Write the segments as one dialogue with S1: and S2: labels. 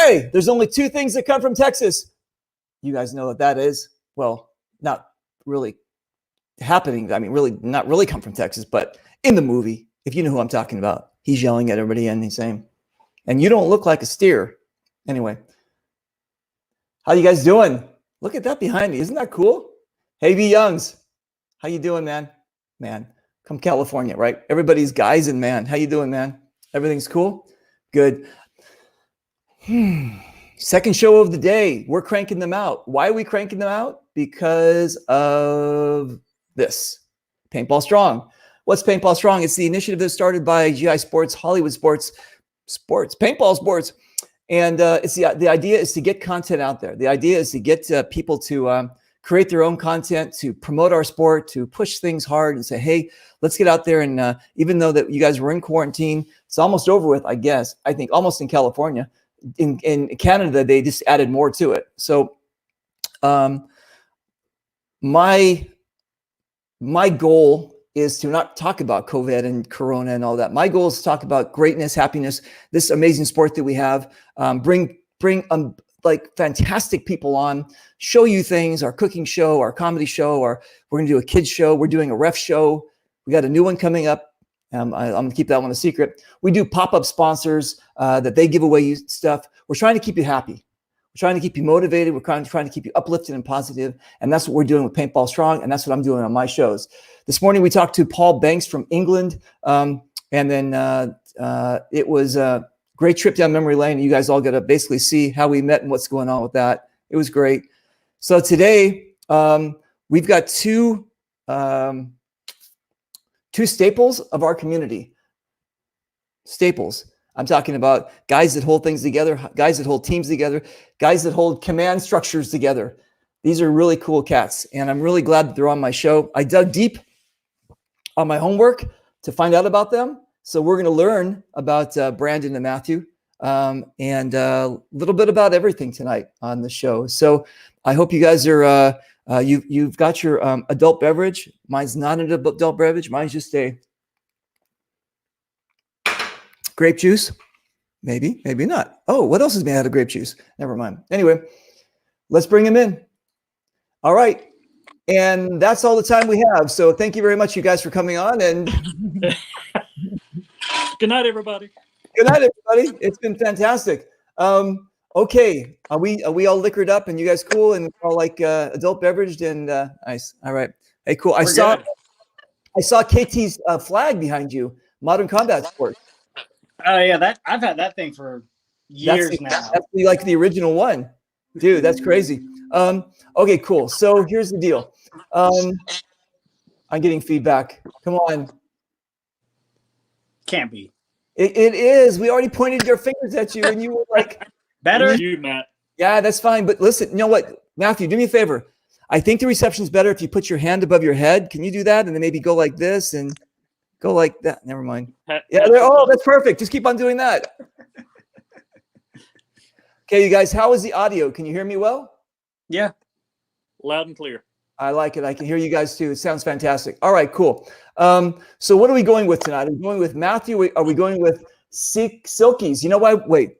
S1: Okay, there's only two things that come from Texas. You guys know what that is. Well, not really happening. I mean, really, not really come from Texas, but in the movie, if you know who I'm talking about, he's yelling at everybody and he's saying, and you don't look like a steer. Anyway, how you guys doing? Look at that behind me. Isn't that cool? Hey, V Youngs, how you doing, man? Man, come California, right? Everybody's guys and man. How you doing, man? Everything's cool? Good. Second show of the day. We're cranking them out. Why are we cranking them out? Because of this. Paintball Strong. What's Paintball Strong? It's the initiative that started by GI Sports, Hollywood Sports, paintball sports. And it's the idea is to get content out there. The idea is to get people to create their own content, to promote our sport, to push things hard and say, hey, let's get out there. And even though that you guys were in quarantine, it's almost over with, I guess. I think almost in California. In Canada, they just added more to it. So my goal is to not talk about COVID and Corona and all that. My goal is to talk about greatness, happiness, this amazing sport that we have, bring like fantastic people on, show you things, our cooking show, our comedy show, we're going to do a kids show. We're doing a ref show. We got a new one coming up. I'm going to keep that one a secret. We do pop-up sponsors that they give away stuff. We're trying to keep you happy. We're trying to keep you motivated. We're trying to keep you uplifted and positive. And that's what we're doing with Paintball Strong. And that's what I'm doing on my shows. This morning, we talked to Paul Banks from England. And then it was a great trip down memory lane. You guys all got to basically see how we met and what's going on with that. It was great. So today, we've got two staples of our community. Staples. I'm talking about guys that hold things together, guys that hold teams together, guys that hold command structures together. These are really cool cats, and I'm really glad that they're on my show. I dug deep on my homework to find out about them. So we're going to learn about Brandon and Matthew and a little bit about everything tonight on the show. So I hope you guys are you've got your adult beverage. Mine's not an adult beverage. Mine's just a grape juice. Maybe not. Oh, what else is made out of grape juice? Never mind. Anyway, let's bring him in. All right. And that's all the time we have. So thank you very much, you guys, for coming on. And
S2: good night, everybody.
S1: Good night, everybody. It's been fantastic. Okay, are we all liquored up and you guys cool and all like adult beveraged and nice. All right. Hey, cool. I saw KT's flag behind you. Modern Combat Sports.
S3: Oh yeah, I've had that thing for years now.
S1: That's like the original one, dude. That's crazy. Okay, cool. So here's the deal. I'm getting feedback. Come on.
S3: Can't be.
S1: It is. We already pointed your fingers at you, and you were like,
S3: "Better
S2: you, Matt."
S1: Yeah, that's fine. But listen, you know what, Matthew? Do me a favor. I think the reception is better if you put your hand above your head. Can you do that? And then maybe go like this and go like that. Never mind. Yeah. Oh, that's perfect. Just keep on doing that. Okay, you guys. How is the audio? Can you hear me well?
S3: Yeah.
S2: Loud and clear.
S1: I like it. I can hear you guys too. It sounds fantastic. All right, cool. So what are we going with tonight? Are we going with Matthew? Are we going with Silkies? You know why? Wait.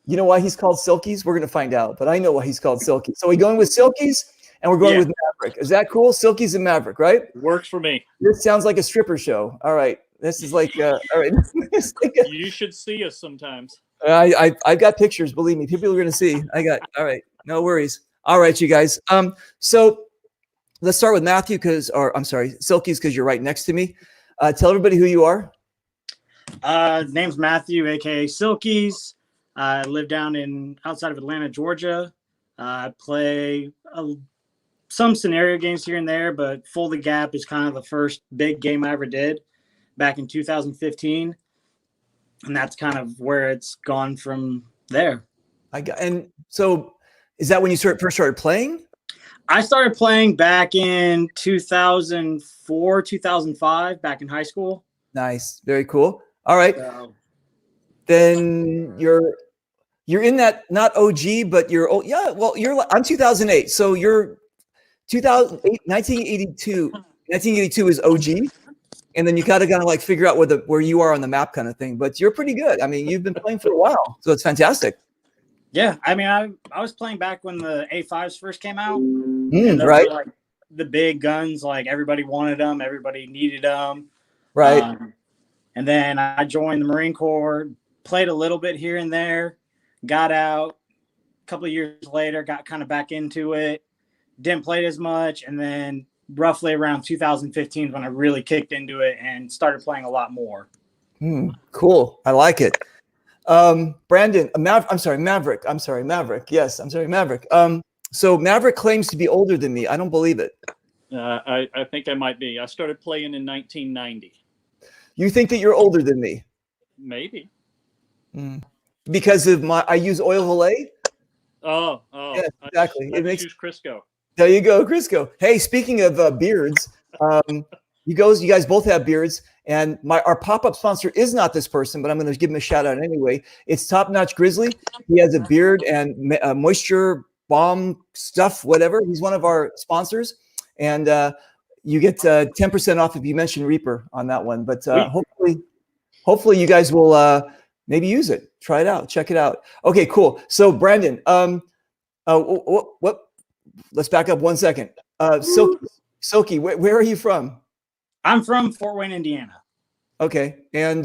S1: You know why he's called Silkies? We're going to find out, but I know why he's called Silkies. So we're going with Silkies and we're going with Maverick. Is that cool? Silkies and Maverick, right?
S2: Works for me.
S1: This sounds like a stripper show. All right. This is like, all right.
S2: You should see us sometimes.
S1: I've got pictures. Believe me, people are going to see. All right. No worries. All right, you guys. So let's start with Matthew Silkies, because you're right next to me. Tell everybody who you are.
S3: Name's Matthew, aka Silkies. I live down outside of Atlanta, Georgia. I play some scenario games here and there, but Full the Gap is kind of the first big game I ever did back in 2015. And that's kind of where it's gone from there.
S1: And so is that when you first started playing?
S3: I started playing back in 2004, 2005, back in high school.
S1: Nice. Very cool. All right. Then you're in that, not OG, but you're, oh yeah, well, I'm 2008. So you're 1982 is OG. And then you gotta kind of like figure out where you are on the map kind of thing, but you're pretty good. I mean, you've been playing for a while, so it's fantastic.
S3: Yeah, I mean, I was playing back when the A5s first came out, and those
S1: Right,
S3: were like the big guns. Like everybody wanted them, everybody needed them.
S1: right.
S3: And then I joined the Marine Corps, played a little bit here and there, got out. A couple of years later, got kind of back into it. Didn't play it as much, and then roughly around 2015 when I really kicked into it and started playing a lot more.
S1: Cool. I like it. Brandon, I'm sorry, Maverick. I'm sorry, Maverick. Yes, I'm sorry, Maverick. So Maverick claims to be older than me. I don't believe it.
S2: I think I might be. I started playing in 1990.
S1: You think that you're older than me?
S2: Maybe.
S1: Because of I use Oil Valet?
S2: Oh.
S1: Yes, exactly.
S2: I choose Crisco.
S1: There you go, Crisco. Hey, speaking of beards, you guys both have beards, and our pop-up sponsor is not this person, but I'm going to give him a shout out anyway. It's Top Notch Grizzly. He has a beard and moisture bomb stuff, whatever. He's one of our sponsors, and you get 10% off if you mention Reaper on that one. But hopefully you guys will maybe use it, try it out, check it out. Okay, cool. So Brandon, what? Let's back up 1 second. Silky, where are you from?
S3: I'm from Fort Wayne, Indiana.
S1: Okay, and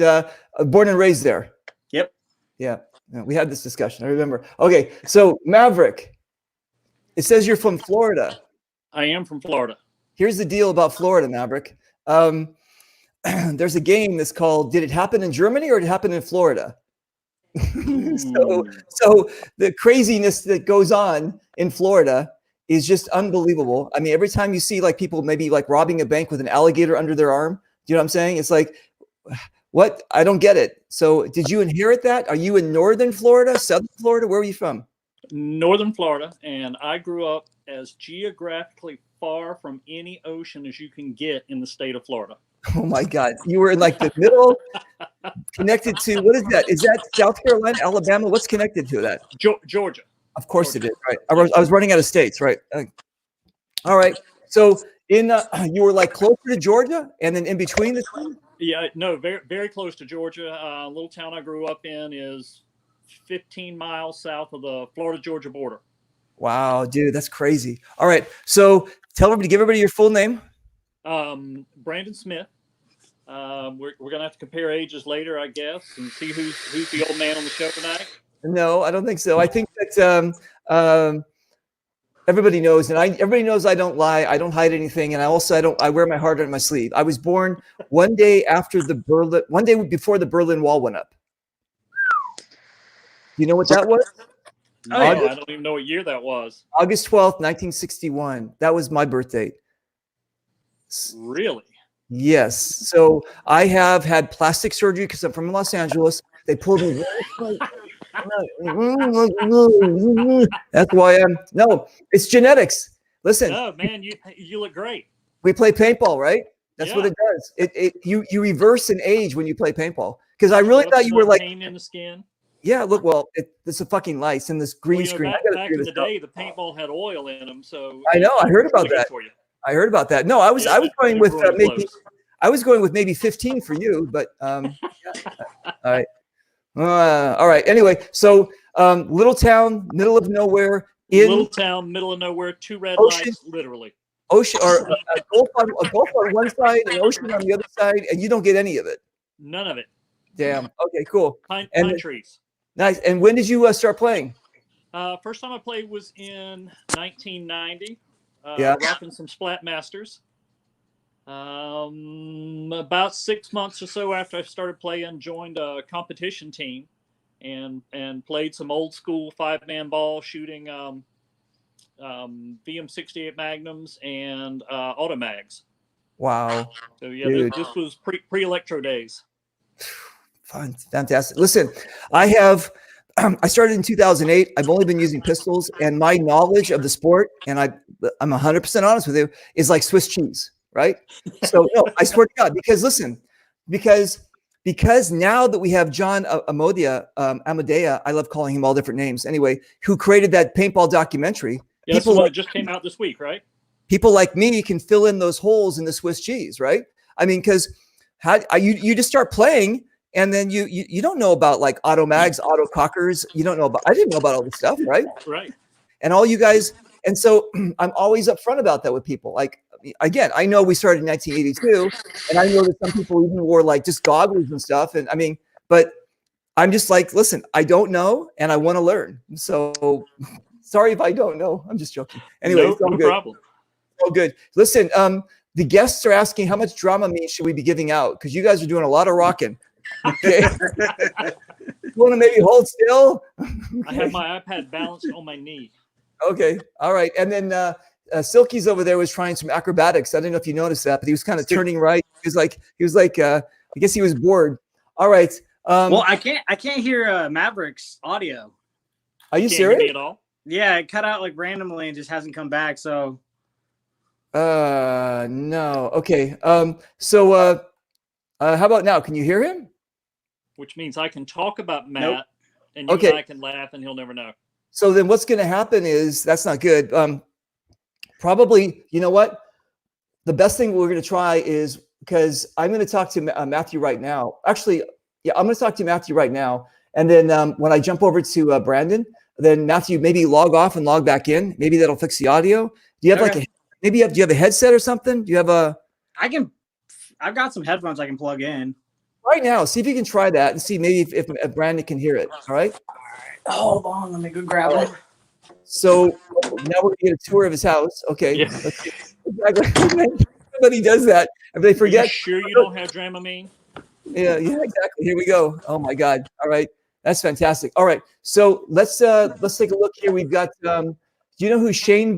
S1: born and raised there.
S3: Yep.
S1: Yeah, we had this discussion. I remember. Okay, so Maverick, it says you're from Florida.
S2: I am from Florida.
S1: Here's the deal about Florida, Maverick. There's a game that's called "Did it happen in Germany or did it happen in Florida?" So the craziness that goes on in Florida is just unbelievable. I mean, every time you see like people maybe like robbing a bank with an alligator under their arm, do you know what I'm saying? It's like, what? I don't get it. So did you inherit that? Are you in northern Florida, southern Florida? Where are you from?
S2: Northern Florida, and I grew up as geographically far from any ocean as you can get in the state of Florida.
S1: Oh my God. You were in like the middle, connected to, what is that? Is that South Carolina, Alabama? What's connected to that?
S2: Georgia.
S1: Of course it is, right? I was running out of states, right? All right. So you were like closer to Georgia, and then in between the two?
S2: Yeah, no, very, very close to Georgia. A little town I grew up in is 15 miles south of the Florida-Georgia border.
S1: Wow, dude, that's crazy. All right. So give everybody your full name.
S2: Brandon Smith. We're going to have to compare ages later, I guess, and see who's the old man on the show tonight.
S1: No, I don't think so. I think that everybody knows, and everybody knows I don't lie. I don't hide anything, and I wear my heart on my sleeve. I was born one day before the Berlin Wall went up. You know what that was?
S2: No, I don't even know what year that was.
S1: August 12th, 1961. That was my birth date.
S2: Really?
S1: Yes. So I have had plastic surgery because I'm from Los Angeles. They pulled me. That's why it's genetics. Listen.
S2: Oh man, you look great.
S1: We play paintball, right? That's what it does. You reverse an age when you play paintball. Because I really thought you were like
S2: pain in the skin.
S1: Yeah, look, well, it's a fucking lights and this green screen.
S2: Back in the day, the paintball had oil in them, so
S1: I know. I heard about that. I heard about that. No, I was going with maybe 15 for you, but all right. All right. Anyway, so little town, middle of nowhere.
S2: Little town, middle of nowhere, two red lights, literally.
S1: Ocean or a gulf on one side, an ocean on the other side, and you don't get any of it.
S2: None of it.
S1: Damn. Okay. Cool.
S2: Pine trees.
S1: Nice. And when did you start playing?
S2: First time I played was in 1990. Rocking some Splat Masters. About 6 months or so after I started playing, joined a competition team and played some old school 5-man ball shooting VM68 Magnums and Automags.
S1: Wow.
S2: So yeah, this was pre-electro days.
S1: Fun, fantastic. Listen, I started in 2008. I've only been using pistols, and my knowledge of the sport, and I'm 100% honest with you, is like Swiss cheese, right? So no, I swear to God, because now that we have John Amadea, I love calling him all different names. Anyway, who created that paintball documentary?
S2: Yeah, that's the one that just came out this week, right?
S1: People like me can fill in those holes in the Swiss cheese, right? I mean, because you just start playing. and then you don't know about like auto mags, auto cockers. You don't know about. I didn't know about all this stuff, right?
S2: Right.
S1: And all you guys, and so I'm always upfront about that with people. Like, again, I know we started in 1982, and I know that some people even wore like just goggles and stuff. And I mean, but I'm just like, listen, I don't know, and I want to learn. So sorry if I don't know. I'm just joking. Anyway, it's all
S2: no
S1: good.
S2: problem.
S1: Oh, good. Listen, the guests are asking how much drama meat should we be giving out? Because you guys are doing a lot of rocking. Okay. You want to maybe hold still?
S2: I have my iPad balanced on my knee.
S1: Okay. All right. And then Silky's over there was trying some acrobatics. I don't know if you noticed that, but he was kind of turning right. He was like, I guess he was bored. All right.
S3: Well, I can't hear Maverick's audio.
S1: Are you
S2: Can't hear me
S1: serious?
S2: at all?
S3: Yeah, it cut out like randomly and just hasn't come back. So
S1: No. Okay. So how about now? Can you hear him?
S2: Which means I can talk about Matt,
S3: Nope.
S2: and you
S1: Okay.
S2: and I can laugh, and he'll never know.
S1: So then what's going to happen is that's not good. Probably, you know what? The best thing we're going to try is because I'm going to talk to Matthew right now. Actually, yeah, I'm going to talk to Matthew right now. And then when I jump over to Brandon, then Matthew, maybe log off and log back in. Maybe that'll fix the audio. Do you have
S3: Okay.
S1: like do you have a headset or something? Do you have a
S3: I've got some headphones I can plug in.
S1: right now? See if you can try that and see maybe if Brandon can hear it. All right.
S3: Hold on, let me go grab it.
S1: So now we're gonna get a tour of his house. Okay.
S2: Yeah.
S1: Let's see. Somebody does that and they
S2: Are you
S1: forget.
S2: sure you don't have Dramamine?
S1: Yeah, exactly. Here we go. Oh my God. All right. That's fantastic. All right. So let's take a look here. We've got do you know who Shane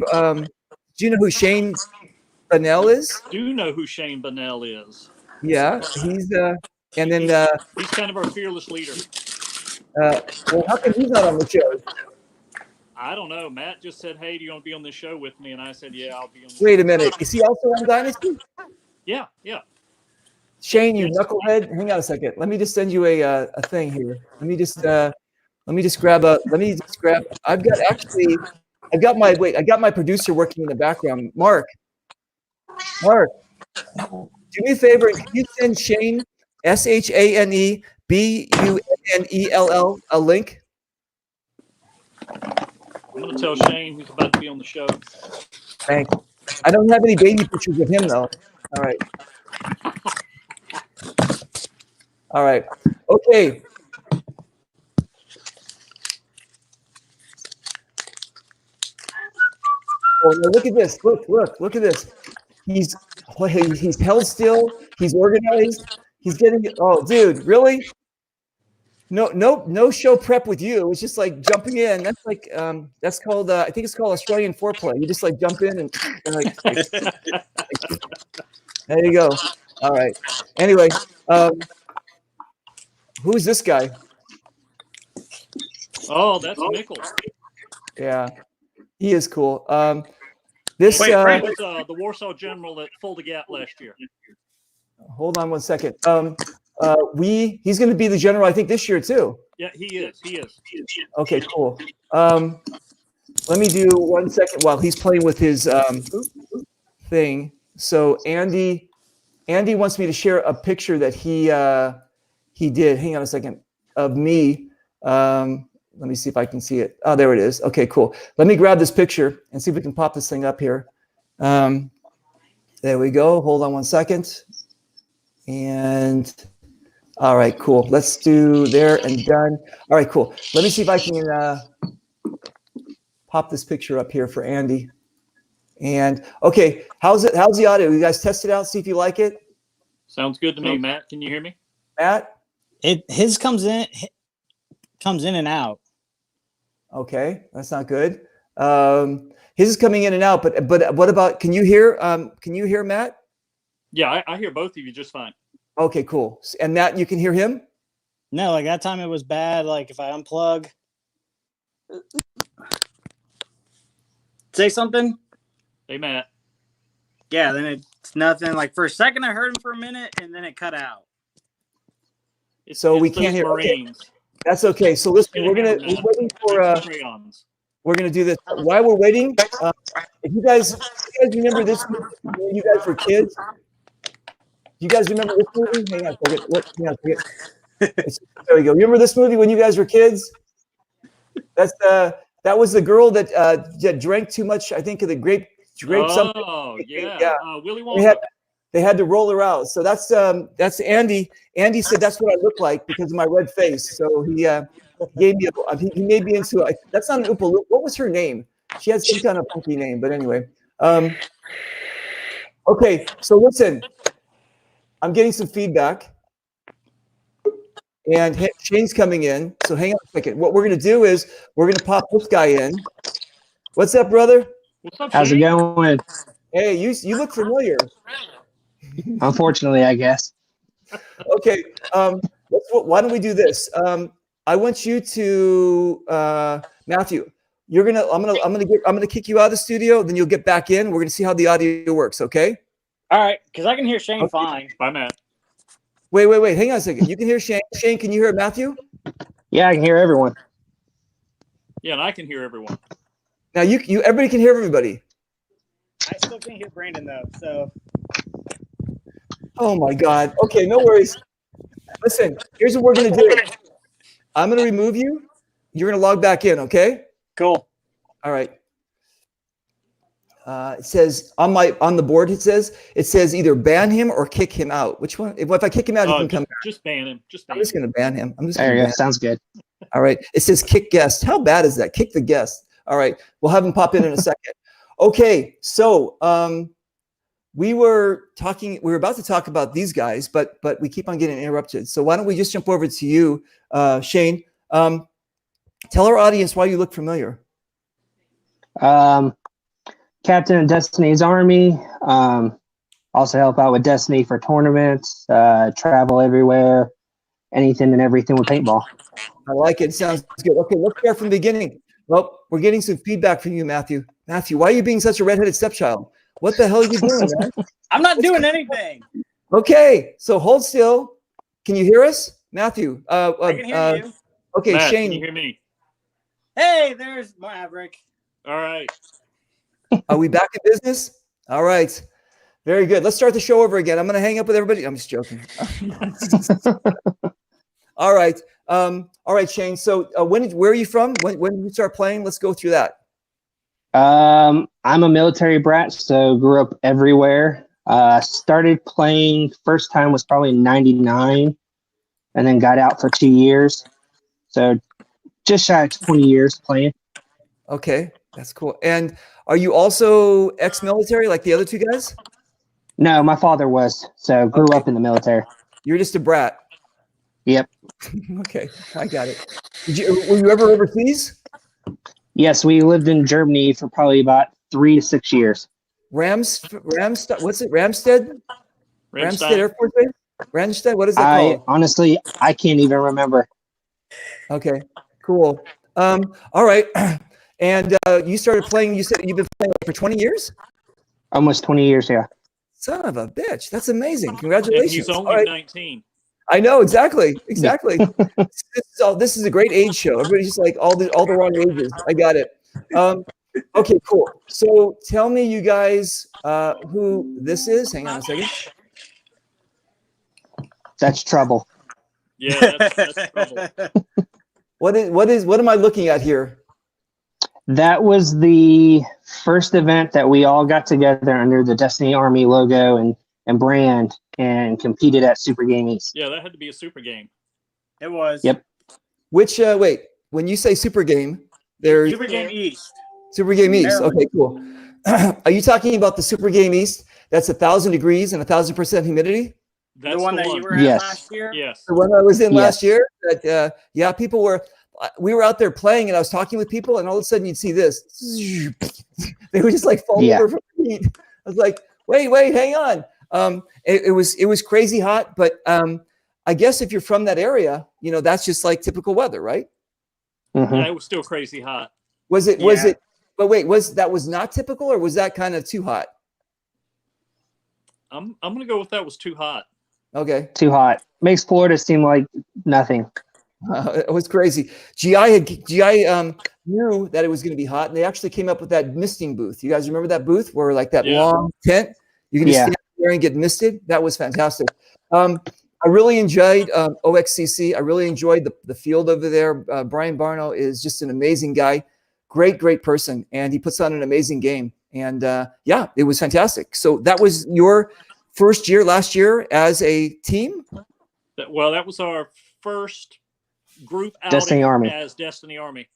S1: Bunnell is?
S2: Do you know who Shane Bunnell is?
S1: Yeah, he's and then
S2: He's kind of our fearless leader.
S1: well, how come he's not on the show?
S2: I don't know. Matt just said, "Hey, do you want to be on this show with me?" And I said, "Yeah, I'll be on."
S1: Wait a minute. Is he also on Dynasty?
S2: Yeah.
S1: Shane, you knucklehead. Hang on a second. Let me just send you a thing here. Let me just grab. I got my producer working in the background. Mark, do me a favor. Can you send Shane ShaneBunnell a link?
S2: I'm going to tell Shane he's about to be on the show.
S1: Thanks. I don't have any baby pictures of him though. All right. All right. Okay. Oh, no, look at this. Look at this. He's held still. He's organized. He's getting it. Oh, dude, really? No show prep with you. It's just like jumping in. That's like that's called I think it's called Australian foreplay. You just like jump in and like there you go. All right. Anyway, who's this guy?
S2: Oh, that's Mickle.
S1: Yeah, he is cool. This
S2: He was the Warsaw General that pulled the gap last year.
S1: hold on one second. He's going to be the general, I think, this year too.
S2: Yeah, he is.
S1: Okay, cool. Let me do 1 second while he's playing with his thing. So Andy wants me to share a picture that he did. Hang on a second of me. Let me see if I can see it. Oh, there it is. Okay, cool. Let me grab this picture and see if we can pop this thing up here. There we go. Hold on 1 second. And all right, cool. Let's do there and done. All right, cool. Let me see if I can pop this picture up here for Andy. And okay, how's the audio? You guys test it out, see if you like it.
S2: Sounds good to me, Matt. Can you hear me?
S1: Matt?
S3: His comes in and out.
S1: Okay, that's not good. His is coming in and out, but what about, can you hear Matt?
S2: Yeah, I hear both of you just fine.
S1: Okay, cool. And Matt, you can hear him?
S3: No, like that time it was bad. Like if I unplug. Say something?
S2: Hey, Matt.
S3: Yeah, then it's nothing. Like for a second I heard him for a minute and then it cut out.
S1: So we can't hear. Okay. That's okay. So listen, we're waiting for we're gonna do this. While we're waiting, if you guys remember this when you guys were kids? Do you guys remember this movie? Hang on a second. There we go. Remember this movie when you guys were kids? That was the girl that drank too much, I think, of the grape something.
S2: Oh, yeah.
S1: Yeah.
S2: Willy Wonka.
S1: They had to roll her out. So that's Andy. Andy said that's what I look like because of my red face. So he gave me he made me into that's not an Oompa Loompa. What was her name? She had some kind of funky name, but anyway. Okay, so listen, I'm getting some feedback. And Shane's coming in. So hang on a second. What we're going to do is we're going to pop this guy in. What's up, brother?
S2: What's up,
S4: How's
S2: Shane?
S4: it going?
S1: Hey, you look familiar.
S4: Unfortunately, I guess.
S1: Okay. Why don't we do this? I want you to Matthew. I'm gonna kick you out of the studio. Then you'll get back in. We're gonna see how the audio works. Okay.
S3: All right, because I can hear Shane fine.
S2: Bye, Matt.
S1: Wait. Hang on a second. You can hear Shane. Shane, can you hear Matthew?
S4: Yeah, I can hear everyone.
S2: Yeah, and I can hear everyone.
S1: Now everybody can hear everybody.
S3: I still can't hear Brandon though. So.
S1: Oh my God. Okay, no worries. Listen, here's what we're gonna do. I'm gonna remove you. You're gonna log back in. Okay.
S3: Cool.
S1: All right. It says on the board. It says either ban him or kick him out. Which one? If I kick him out, he can come back.
S2: Just ban him.
S1: I'm just gonna ban him.
S4: There you go. Sounds good.
S1: All right. It says kick guest. How bad is that? Kick the guest. All right. We'll have him pop in a second. Okay. So we were about to talk about these guys, but we keep on getting interrupted. So why don't we just jump over to you, Shane? Tell our audience why you look familiar.
S4: Captain of Destiny's Army. Also help out with Destiny for tournaments. Travel everywhere. Anything and everything with paintball.
S1: I like it. Sounds good. Okay, let's start from the beginning. Well, we're getting some feedback from you, Matthew. Matthew, why are you being such a redheaded stepchild? What the hell are you doing, man?
S3: I'm not doing anything.
S1: Okay, so hold still. Can you hear us, Matthew?
S3: I can hear you.
S1: Okay,
S2: Matt,
S1: Shane.
S2: can you hear me?
S3: Hey, there's Maverick.
S2: All right.
S1: Are we back in business? All right. Very good. Let's start the show over again. I'm going to hang up with everybody. I'm just joking. All right. All right, Shane. So where are you from? When did you start playing? Let's go through that.
S4: I'm a military brat, so grew up everywhere. Started playing, first time was probably in 99, and then got out for 2 years. So just shy of 20 years playing.
S1: Okay, that's cool. And are you also ex-military like the other two guys?
S4: No, my father was, so grew up in the military.
S1: You're just a brat.
S4: Yep.
S1: Okay, I got it. Were you ever overseas?
S4: Yes, we lived in Germany for probably about 3 to 6 years.
S1: Ramstead? What's it? Ramstead Air Force Base? Ramstead? What is that called?
S4: Honestly, I can't even remember.
S1: Okay, cool. All right. And you started playing, you said you've been playing for 20 years?
S4: Almost 20 years, yeah.
S1: Son of a bitch. That's amazing. Congratulations.
S2: And he's only 19.
S1: I know, exactly. This is a great age show. Everybody's just like all the wrong ages. I got it. Okay, cool. So tell me, you guys, who this is. Hang on a second.
S4: That's trouble.
S2: Yeah, that's trouble.
S1: What am I looking at here?
S4: That was the first event that we all got together under the Destiny Army logo and brand and competed at Super Game East.
S2: Yeah, that had to be a super game.
S3: It was.
S4: Yep.
S1: Which wait, when you say Super Game, there's
S3: Super Game East.
S1: Super Game East.
S3: Maryland.
S1: Okay, cool. Are you talking about the Super Game East? That's 1,000 degrees and 1,000% humidity.
S2: That's
S3: The one that you were at
S4: Yes.
S3: last year?
S2: Yes.
S1: The one I was in
S4: Yes.
S1: last year. That we were out there playing, and I was talking with people, and all of a sudden you'd see this. They would just like fall
S4: Yeah.
S1: over from the heat. I was like, wait, hang on. It was crazy hot, but I guess if you're from that area, that's just like typical weather, right?
S4: Mhm.
S2: Yeah, it was still crazy hot.
S1: Was it?
S3: Yeah.
S1: But wait, was not typical, or was that kind of too hot?
S2: I'm gonna go with that was too hot.
S1: Okay.
S4: Too hot. Makes Florida seem like nothing.
S1: It was crazy. GI knew that it was going to be hot, and they actually came up with that misting booth. You guys remember that booth where like that
S2: Yeah.
S1: long tent? You can just
S4: Yeah.
S1: stand there and get misted. That was fantastic. I really enjoyed OXCC. I really enjoyed the field over there. Brian Barno is just an amazing guy, great person, and he puts on an amazing game. And yeah, it was fantastic. So that was your first year last year as a team?
S2: Well, that was our first group
S4: Destiny
S2: outing
S4: Army.
S2: as Destiny Army.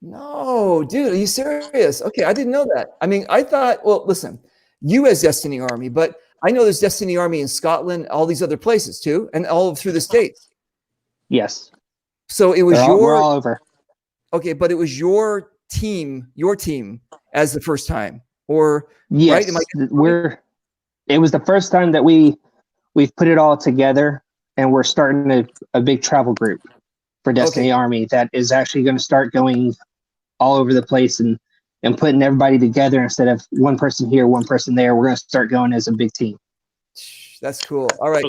S1: No, dude, are you serious? Okay, I didn't know that. I mean, I thought, well, listen, you as Destiny Army, but I know there's Destiny Army in Scotland, all these other places too, and all through the States.
S4: Yes.
S1: So it was
S4: We're all over.
S1: Okay, but it was your team as the first time, or
S4: yes,
S1: right?
S4: It was the first time that we've put it all together, and we're starting a big travel group for Destiny Army that is actually going to start going all over the place and putting everybody together instead of one person here, one person there. We're going to start going as a big team.
S1: That's cool. All right.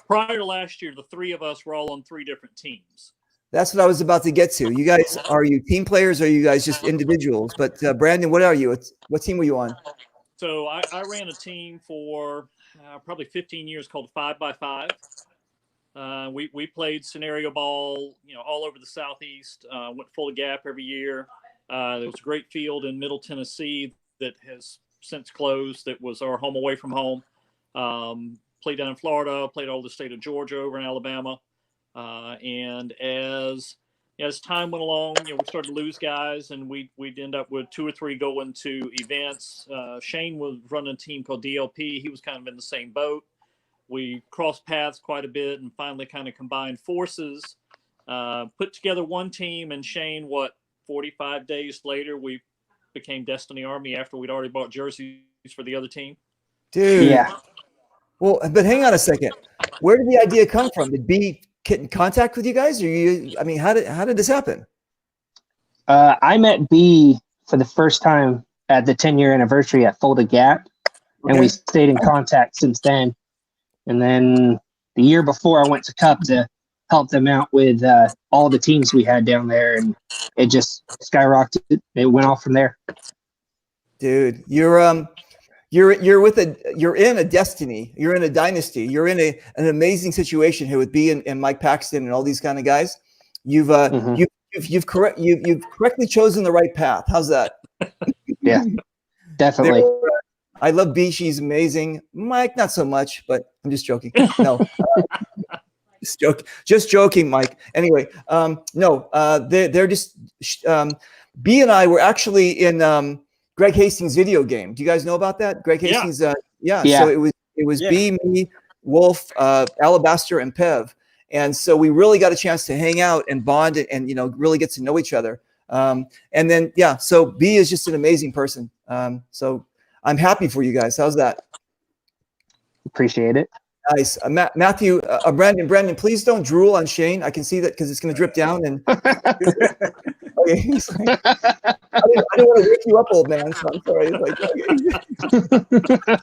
S2: Prior to last year, the three of us were all on 3 different teams.
S1: That's what I was about to get to. You guys, are you team players or are you guys just individuals? But Brandon, what are you? What team were you on?
S2: So I ran a team for probably 15 years called 5x5. We played scenario ball, all over the Southeast. Went full gap every year. There was a great field in Middle Tennessee that has since closed. That was our home away from home. Played down in Florida. Played all the state of Georgia, over in Alabama. And as time went along, we started to lose guys, and we'd end up with 2 or 3 going to events. Shane was running a team called DLP. He was kind of in the same boat. We crossed paths quite a bit and finally kind of combined forces, put together one team, and Shane, 45 days later, we became Destiny Army after we'd already bought jerseys for the other team.
S1: Dude.
S4: Yeah.
S1: Well, but hang on a second. Where did the idea come from? Did B get in contact with you guys? Or how did this happen?
S4: I met B for the first time at the 10-year anniversary at Fulda Gap, and we stayed in contact since then. And then the year before, I went to Cup to help them out with all the teams we had down there, and it just skyrocketed. It went off from there.
S1: Dude, you're in a destiny. You're in a dynasty. You're in an amazing situation here with B and Mike Paxton and all these kind of guys. You've correctly chosen the right path. How's that?
S4: Yeah, definitely.
S1: I love B. She's amazing. Mike, not so much, but I'm just joking. No, just joking, Mike. Anyway, they're just B and I were actually in Greg Hastings' video game. Do you guys know about that? Greg Hastings. Yeah. So it was B, me, Wolf, Alabaster, and Pev. And so we really got a chance to hang out and bond and really get to know each other. And then so B is just an amazing person. So I'm happy for you guys. How's that?
S4: Appreciate it.
S1: Nice. Matthew, Brandon, please don't drool on Shane. I can see that because it's going to drip down. And okay, he's like, I didn't want to wake you up, old man. So I'm sorry. He's like, okay.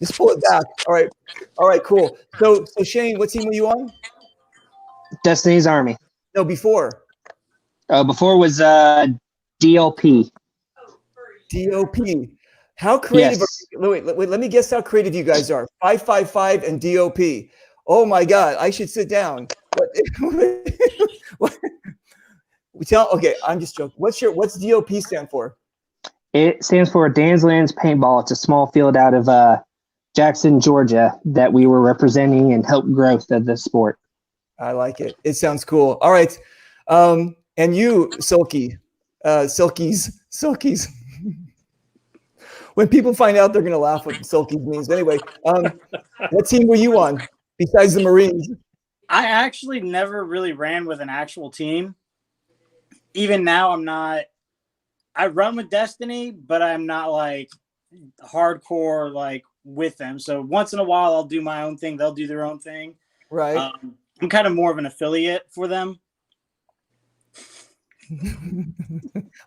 S1: Just pull it back. All right, cool. So Shane, what team were you on?
S4: Destiny's Army.
S1: No, before.
S4: Before was DLP.
S1: DOP. How creative?
S4: Yes.
S1: Wait, let me guess how creative you guys are. 555 and DOP. Oh my God, I should sit down. Okay, I'm just joking. What's DOP stand for?
S4: It stands for Dan's Lands Paintball. It's a small field out of Jackson, Georgia, that we were representing and helped growth of the sport.
S1: I like it. It sounds cool. All right, and you, Silkies. When people find out, they're going to laugh what Silkies means. Anyway, what team were you on besides the Marines?
S3: I actually never really ran with an actual team. Even now, I'm not. I run with Destiny, but I'm not like hardcore like with them. So once in a while, I'll do my own thing. They'll do their own thing.
S1: Right.
S3: I'm kind of more of an affiliate for them.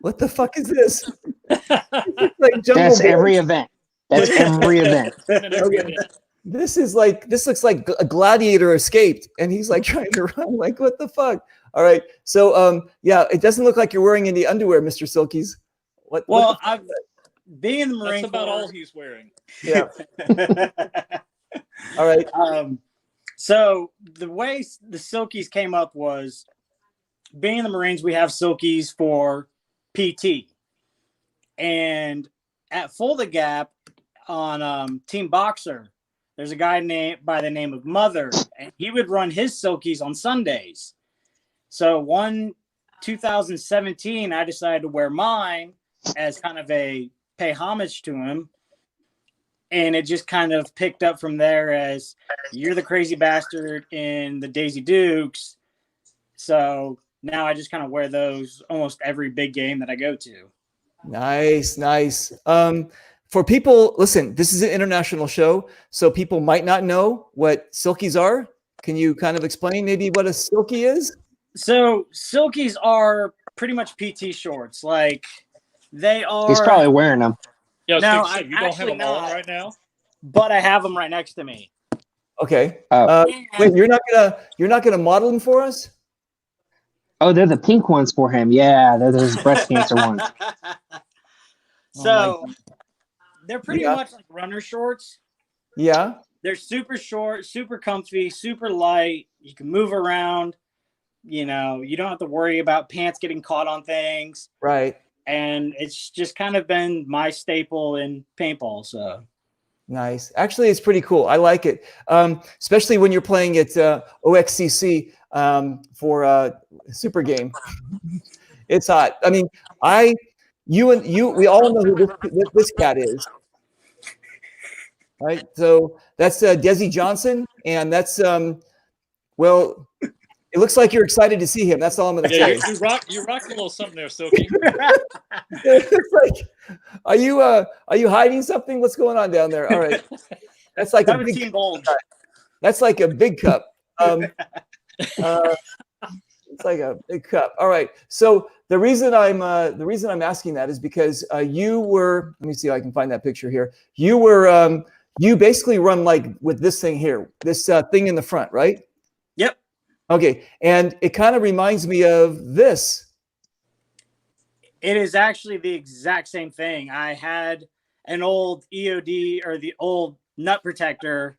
S1: What the fuck is this?
S4: That's every event. That's every event.
S1: Okay. This looks like a gladiator escaped, and he's like trying to run. Like, what the fuck? All right. So, it doesn't look like you're wearing any underwear, Mr. Silkies.
S3: Being in the Marine
S2: That's about
S3: Corps,
S2: all he's wearing.
S1: Yeah. All right.
S3: So the way the Silkies came up was being in the Marines, we have Silkies for PT. And at Full the Gap on Team Boxer, there's a guy named by the name of Mother, and he would run his Silkies on Sundays. So 2017, I decided to wear mine as kind of a pay homage to him. And it just kind of picked up from there as you're the crazy bastard in the Daisy Dukes. So now I just kind of wear those almost every big game that I go to.
S1: Nice, nice. For people, listen, this is an international show, so people might not know what silkies are. Can you kind of explain maybe what a silky is?
S3: So silkies are pretty much PT shorts. Like they are.
S4: He's probably wearing them.
S2: Yeah,
S3: No,
S2: so you don't have them on right now.
S3: But I have them right next to me.
S1: Okay.
S4: Oh.
S1: Wait, you're not gonna model them for us?
S4: Oh, they're the pink ones for him. Yeah, they're those breast cancer ones.
S3: So they're pretty much like runner shorts.
S1: Yeah.
S3: They're super short, super comfy, super light. You can move around. You know, you don't have to worry about pants getting caught on things.
S1: Right.
S3: And it's just kind of been my staple in paintball. So
S1: nice. Actually, it's pretty cool. I like it, especially when you're playing at OXCC for a super game. It's hot. I mean, we all know who this cat is, right? So that's Desi Johnson, and that's well, it looks like you're excited to see him. That's all I'm going to say.
S2: You rock a little something there, Silky.
S1: It's like, are you hiding something? What's going on down there? All right, that's like
S3: 17 bulge.
S1: That's like a big cup. It's like a big cup. All right. So the reason I'm asking that is because you were. Let me see if I can find that picture here. You were you basically run like with this thing here, this thing in the front, right?
S3: Yep.
S1: Okay, and it kind of reminds me of this.
S3: It is actually the exact same thing. I had an old EOD or the old nut protector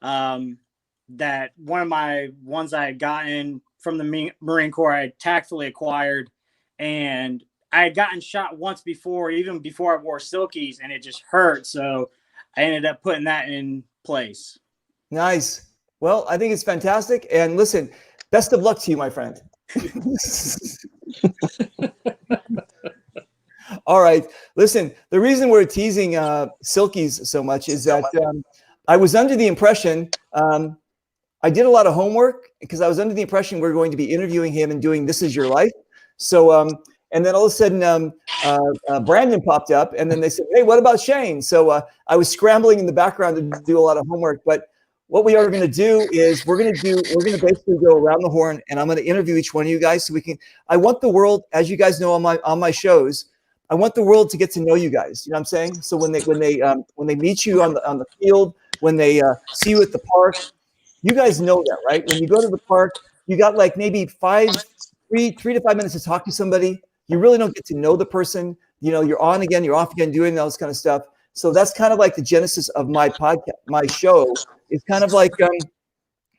S3: that one of my ones I had gotten from the Marine Corps I had tactfully acquired, and I had gotten shot once before, even before I wore silkies, and it just hurt. So I ended up putting that in place.
S1: Nice. Well, I think it's fantastic. And listen, best of luck to you, my friend. All right. Listen, the reason we're teasing Silkies so much is that I was under the impression, I did a lot of homework because I was under the impression we're going to be interviewing him and doing This Is Your Life. So, and then all of a sudden, Brandon popped up, and then they said, "Hey, what about Shane?" So I was scrambling in the background to do a lot of homework. But what we are going to do is we're going to basically go around the horn, and I'm going to interview each one of you guys so we can. I want the world, as you guys know on my shows, I want the world to get to know you guys. You know what I'm saying? So when they meet you on the field, when they see you at the park, you guys know that, right? When you go to the park, you got like maybe 3 to 5 minutes to talk to somebody. You really don't get to know the person. You know, you're on again, you're off again, doing all this kind of stuff. So that's kind of like the genesis of my podcast, my show. It's kind of like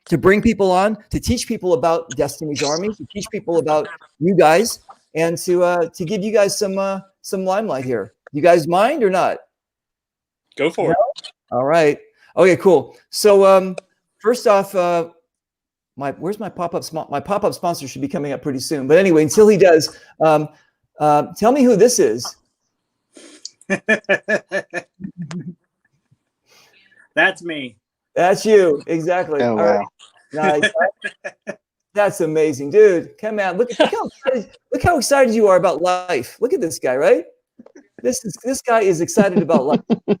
S1: to bring people on, to teach people about Destiny's Army, to teach people about you guys, and to give you guys some limelight here. You guys mind or not?
S2: Go for it.
S1: All right. Okay, cool. So first off, where's my pop-up? My pop-up sponsor should be coming up pretty soon. But anyway, until he does, tell me who this is.
S3: That's me.
S1: That's you, exactly.
S4: Oh,
S1: All
S4: wow.
S1: right. Nice. That's amazing, dude. Come on, look how excited you are about life. Look at this guy, right? This guy is excited about life. The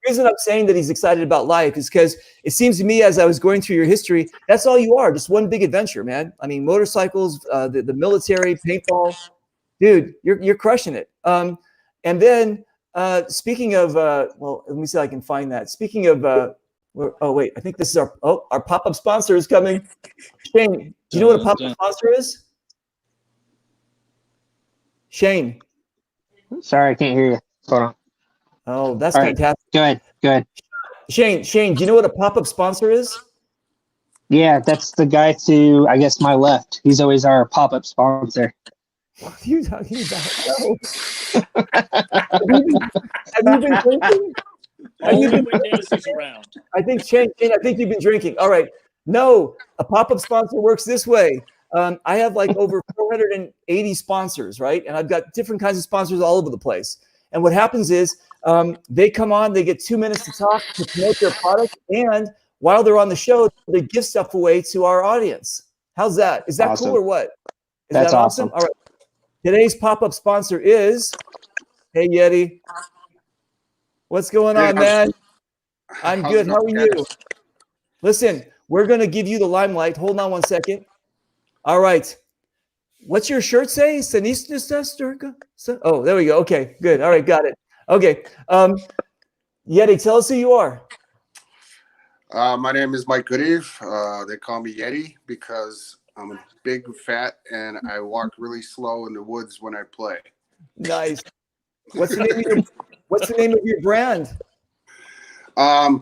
S1: reason I'm saying that he's excited about life is because it seems to me, as I was going through your history, that's all you are, just one big adventure, man. I mean, motorcycles, the military, paintball, dude, you're crushing it. And then speaking of, well, let me see if I can find that. Speaking of, oh wait, I think this is our pop-up sponsor is coming. Shane, do you know what a pop-up sponsor is? Shane.
S4: Sorry, I can't hear you. Hold on.
S1: Oh, that's
S4: All right.
S1: fantastic.
S4: Go ahead.
S1: Shane, do you know what a pop-up sponsor is?
S4: Yeah, that's the guy to, I guess, my left. He's always our pop-up sponsor.
S1: What are you talking about? No. Have you been drinking?
S2: Only when Dennis around.
S1: I think Shane, I think you've been drinking. All right. No, a pop-up sponsor works this way. I have like over 480 sponsors, right? And I've got different kinds of sponsors all over the place. And what happens is they come on, they get 2 minutes to talk, to promote their product, and while they're on the show, they give stuff away to our audience. How's that? Is that
S4: Awesome.
S1: cool or what? Is
S4: That's
S1: that awesome? All right. Today's pop-up sponsor is, hey Yeti. What's going on, man? I'm good. How are you? Listen, we're going to give you the limelight. Hold on one second. All right. What's your shirt say? Oh, there we go. Okay, good. All right, got it. Okay. Yeti, tell us who you are.
S5: My name is Mike Goodeve. They call me Yeti because I'm a big, fat, and I walk really slow in the woods when I play.
S1: Nice. What's the name of your brand?
S5: I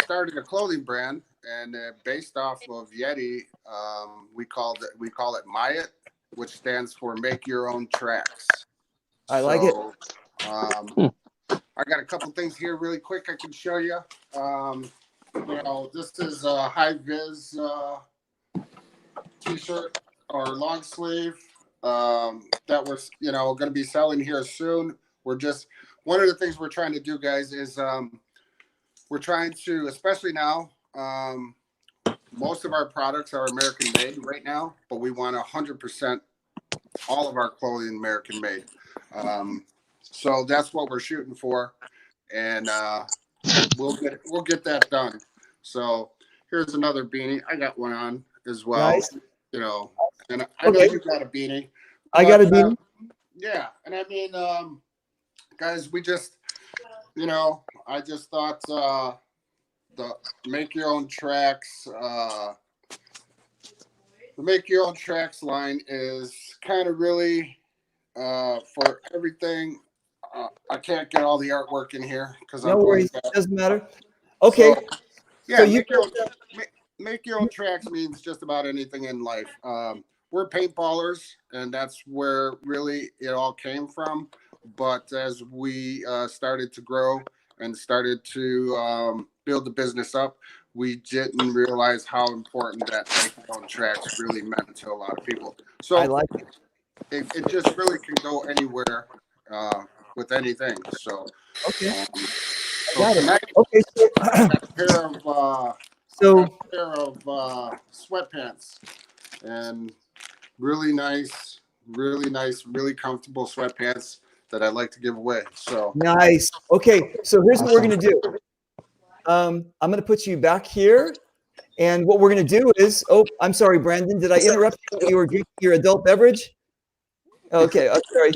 S5: started a clothing brand, and based off of Yeti, we call it Myatt, which stands for Make Your Own Tracks.
S1: I like it.
S5: I got a couple things here really quick I can show you. This is a high vis t-shirt or long sleeve that we're going to be selling here soon. One of the things we're trying to do, guys, is we're trying to, especially now, most of our products are American made right now, but we want 100% all of our clothing American made. So that's what we're shooting for, and we'll get that done. So here's another beanie. I got one on as well.
S1: Nice.
S5: And I know you got a beanie.
S1: I got a beanie.
S5: Yeah, and I mean, guys, we just, I just thought the Make Your Own Tracks, the Make Your Own Tracks line is kind of really for everything. I can't get all the artwork in here because
S1: no worries. It doesn't matter. Okay.
S5: So, yeah, so make your own tracks means just about anything in life. We're paintballers, and that's where really it all came from. But as we started to grow and started to build the business up, we didn't realize how important that make your own tracks really meant to a lot of people. So
S1: I like it.
S5: It just really can go anywhere with anything. So
S1: okay.
S5: So
S1: Got it.
S5: tonight,
S1: Okay.
S5: I got a pair of sweatpants, and really nice, really comfortable sweatpants that I like to give away. So
S1: nice. Okay, so here's what we're gonna do. I'm gonna put you back here, and what we're gonna do is, oh, I'm sorry, Brandon, did I interrupt you when you were drinking your adult beverage? Okay, I'm sorry.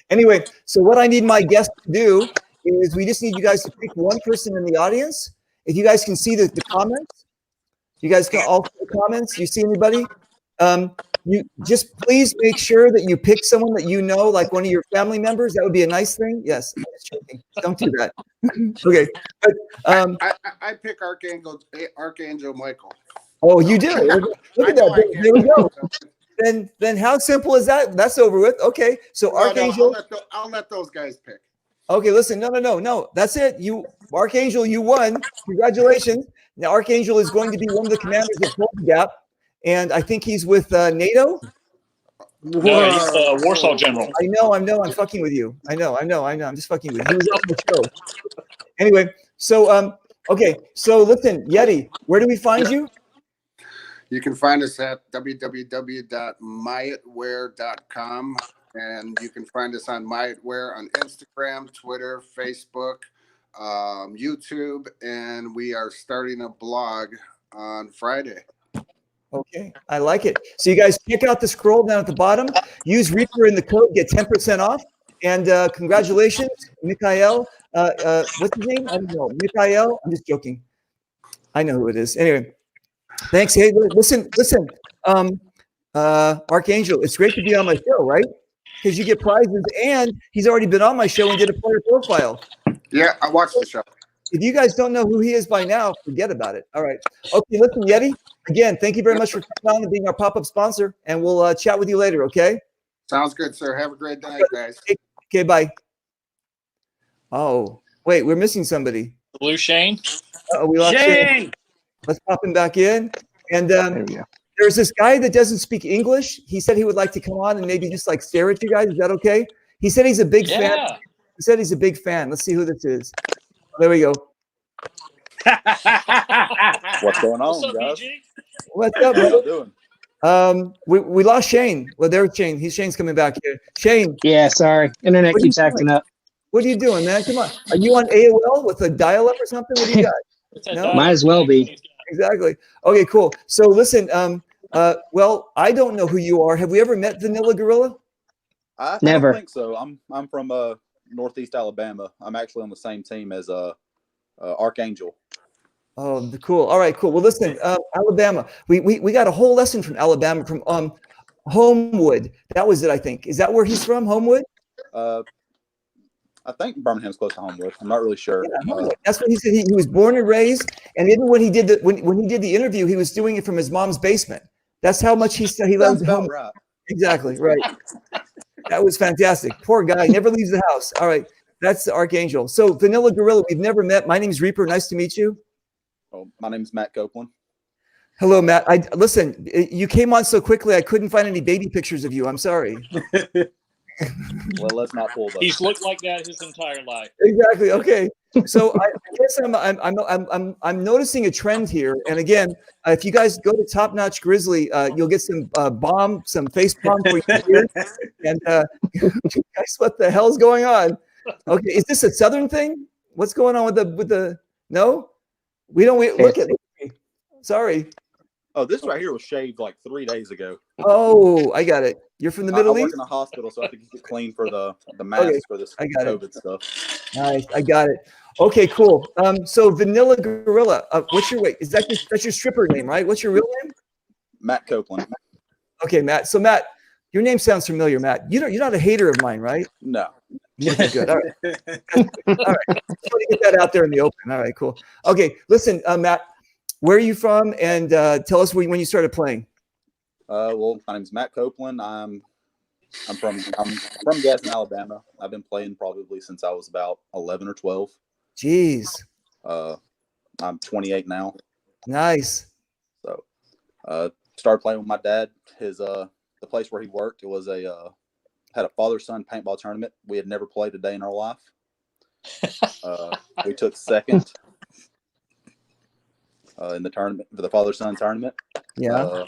S1: Anyway, so what I need my guests to do is we just need you guys to pick one person in the audience. If you guys can see the comments, you guys can all see the comments. You see anybody? You just please make sure that you pick someone that you know, like one of your family members. That would be a nice thing. Yes, I'm just joking. Don't do that. Okay. But,
S5: I pick Archangel Michael.
S1: oh, you do. Look at that. There we go. Then how simple is that? That's over with. Okay. So Archangel.
S5: No, I'll let those guys pick.
S1: Okay, listen. No. That's it. Archangel, you won. Congratulations. Now Archangel is going to be one of the commanders of Cold Gap, and I think he's with NATO.
S2: No, he's the Warsaw General.
S1: I know. I'm fucking with you. I know. I'm just fucking with you. He was off the show. Anyway, so okay. So listen, Yeti, where do we find you?
S5: You can find us at www.myattwear.com, and you can find us on Myattwear on Instagram, Twitter, Facebook, YouTube, and we are starting a blog on Friday.
S1: Okay, I like it. So you guys check out the scroll down at the bottom. Use Reaper in the code, get 10% off. And congratulations, Mikhail. What's his name? I don't know. Mikhail. I'm just joking. I know who it is. Anyway, thanks. Hey, listen. Archangel, it's great to be on my show, right? Because you get prizes, and he's already been on my show and did a player profile.
S5: Yeah, I watched the show.
S1: If you guys don't know who he is by now, forget about it. All right. Okay, listen, Yeti, again, thank you very much for coming on and being our pop-up sponsor, and we'll chat with you later, okay?
S5: Sounds good, sir. Have a great night, guys.
S1: Okay, bye. Oh, wait, we're missing somebody.
S2: Blue Shane.
S1: We lost Shane.
S3: Shane!
S1: Let's pop him back in. And
S4: There we go.
S1: there's this guy that doesn't speak English. He said he would like to come on and maybe just like stare at you guys. Is that okay? He said he's a big fan.
S2: Yeah.
S1: He said he's a big fan. Let's see who this is. There we go.
S6: What's going
S2: What's
S6: on,
S2: up,
S6: guys?
S2: BG?
S1: What's up,
S6: How
S1: brother?
S6: you doing?
S1: We lost Shane. Well, there's Shane. Shane's coming back here. Shane,
S4: Yeah, sorry. Internet
S1: What are
S4: keeps
S1: you
S4: acting up.
S1: what are you doing, man? Come on. Are you on AOL with a dial-up or something? What do you got?
S2: What's that
S1: No?
S2: dial-up
S4: Might as well be.
S2: connection he's got?
S1: Exactly. Okay, cool. So listen, well, I don't know who you are. Have we ever met Vanilla Gorilla?
S6: I
S4: Never.
S6: don't think so. I'm from Northeast Alabama. I'm actually on the same team as Archangel.
S1: Oh, cool. All right, cool. Well, listen, Alabama. We got a whole lesson from Alabama from Homewood. That was it, I think. Is that where he's from? Homewood?
S6: I think Birmingham's close to Homewood. I'm not really sure.
S1: Yeah, Homewood. That's what he said. He was born and raised, and even when he did when he did the interview, he was doing it from his mom's basement. That's how much he said he
S6: Sounds
S1: loves
S6: about
S1: Homewood.
S6: right.
S1: Exactly, right. That was fantastic. Poor guy, never leaves the house. All right, that's the Archangel. So Vanilla Gorilla, we've never met. My name's Reaper. Nice to meet you.
S6: Oh, my name's Matt Copeland.
S1: Hello, Matt. Listen, you came on so quickly, I couldn't find any baby pictures of you. I'm sorry.
S6: Well, let's not pull those.
S2: He's looked like that his entire life.
S1: Exactly. Okay. So I guess I'm noticing a trend here. And again, if you guys go to Top Notch Grizzly, you'll get some face bomb for your ears. And guys, what the hell's going on? Okay, is this a Southern thing? What's going on with the? No, we don't. Look at me. Sorry.
S6: Oh, this right here was shaved like 3 days ago.
S1: Oh, I got it. You're from the
S6: I
S1: Middle
S6: work
S1: East?
S6: in a hospital, so I have to keep it clean for the mask for this
S1: I got it.
S6: COVID stuff.
S1: Nice. I got it. Okay, cool. So Vanilla Gorilla, what's your that's your stripper name, right? What's your real name?
S6: Matt Copeland.
S1: Okay, Matt. So Matt, your name sounds familiar, Matt. You're not a hater of mine, right?
S6: No.
S1: Okay, good. All right. All right. Just want to get that out there in the open. All right, cool. Okay, listen, Matt, where are you from? And tell us when you started playing.
S6: Well, my name's Matt Copeland. I'm from Gadsden, Alabama. I've been playing probably since I was about 11 or 12.
S1: Jeez.
S6: I'm 28 now.
S1: Nice.
S6: So, started playing with my dad. The place where he worked, it was had a father-son paintball tournament. We had never played a day in our life. We took second in the tournament for the father-son tournament.
S1: Yeah.